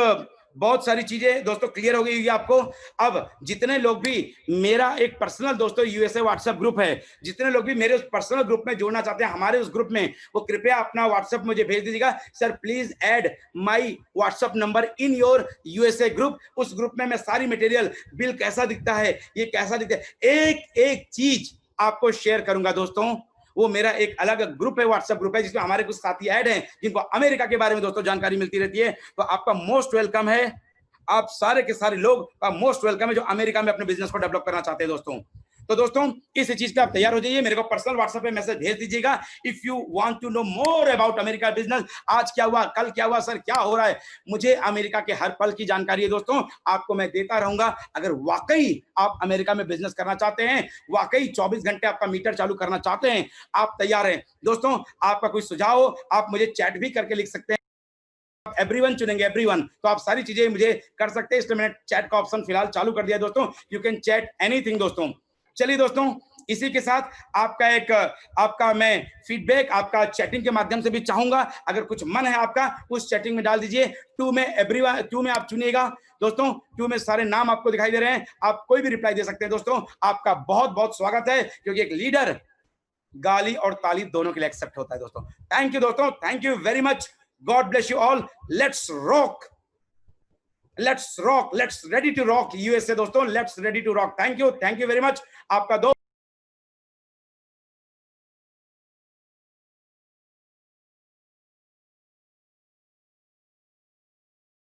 बहुत सारी चीजें दोस्तों क्लियर हो गई होगी आपको। अब जितने लोग भी मेरा एक पर्सनल दोस्तों यूएसए व्हाट्सएप ग्रुप है, जितने लोग भी मेरे उस पर्सनल ग्रुप में जोड़ना चाहते हैं हमारे उस ग्रुप में, वो कृपया अपना व्हाट्सएप मुझे भेज दीजिएगा। Sir please add my WhatsApp number in your USA group. उस ग्रुप में मैं सारी मटेरियल, बिल कैसा दिखता है, ये कैसा दिखता है, एक एक चीज आपको शेयर करूंगा दोस्तों। वो मेरा एक अलग ग्रुप है, व्हाट्सएप ग्रुप है जिसमें हमारे कुछ साथी ऐड हैं जिनको अमेरिका के बारे में दोस्तों जानकारी मिलती रहती है। तो आपका मोस्ट वेलकम है, आप सारे के सारे लोग का मोस्ट वेलकम है जो अमेरिका में अपने बिजनेस को डेवलप करना चाहते हैं दोस्तों। तो दोस्तों इस चीज पे आप तैयार हो जाइए, मेरे को पर्सनल व्हाट्सएप पे मैसेज भेज दीजिएगा if you want to know more about America business. आज क्या हुआ, कल क्या हुआ, सर क्या हो रहा है, मुझे अमेरिका के हर पल की जानकारी है दोस्तों, आपको मैं देता रहूंगा। अगर वाकई आप अमेरिका में बिजनेस करना चाहते हैं, वाकई 24 घंटे आपका मीटर चालू करना चाहते हैं, आप तैयार हैं दोस्तों। आपका कोई सुझाव हो आप मुझे चैट भी करके लिख सकते हैं। एवरीवन चुनेंगे, एवरीवन, तो आप सारी चीजें मुझे कर सकते हैं। इसलिए मैंने चैट का ऑप्शन फिलहाल चालू कर दिया दोस्तों, यू कैन चैट एनीथिंग दोस्तों। चलिए दोस्तों इसी के साथ आपका मैं फीडबैक आपका चैटिंग के माध्यम से भी चाहूंगा। अगर कुछ मन है आपका उस चैटिंग में डाल दीजिए। टू में आप चुनिएगा दोस्तों, टू में सारे नाम आपको दिखाई दे रहे हैं, आप कोई भी रिप्लाई दे सकते हैं दोस्तों। आपका बहुत बहुत स्वागत है, क्योंकि एक लीडर गाली और ताली दोनों के लिए एक्सेप्ट होता है दोस्तों। थैंक यू दोस्तों, thank you very much, God bless you all. Let's rock, let's rock, let's ready to rock USA दोस्तों, let's ready to rock. Thank you very much. आपका दोस्त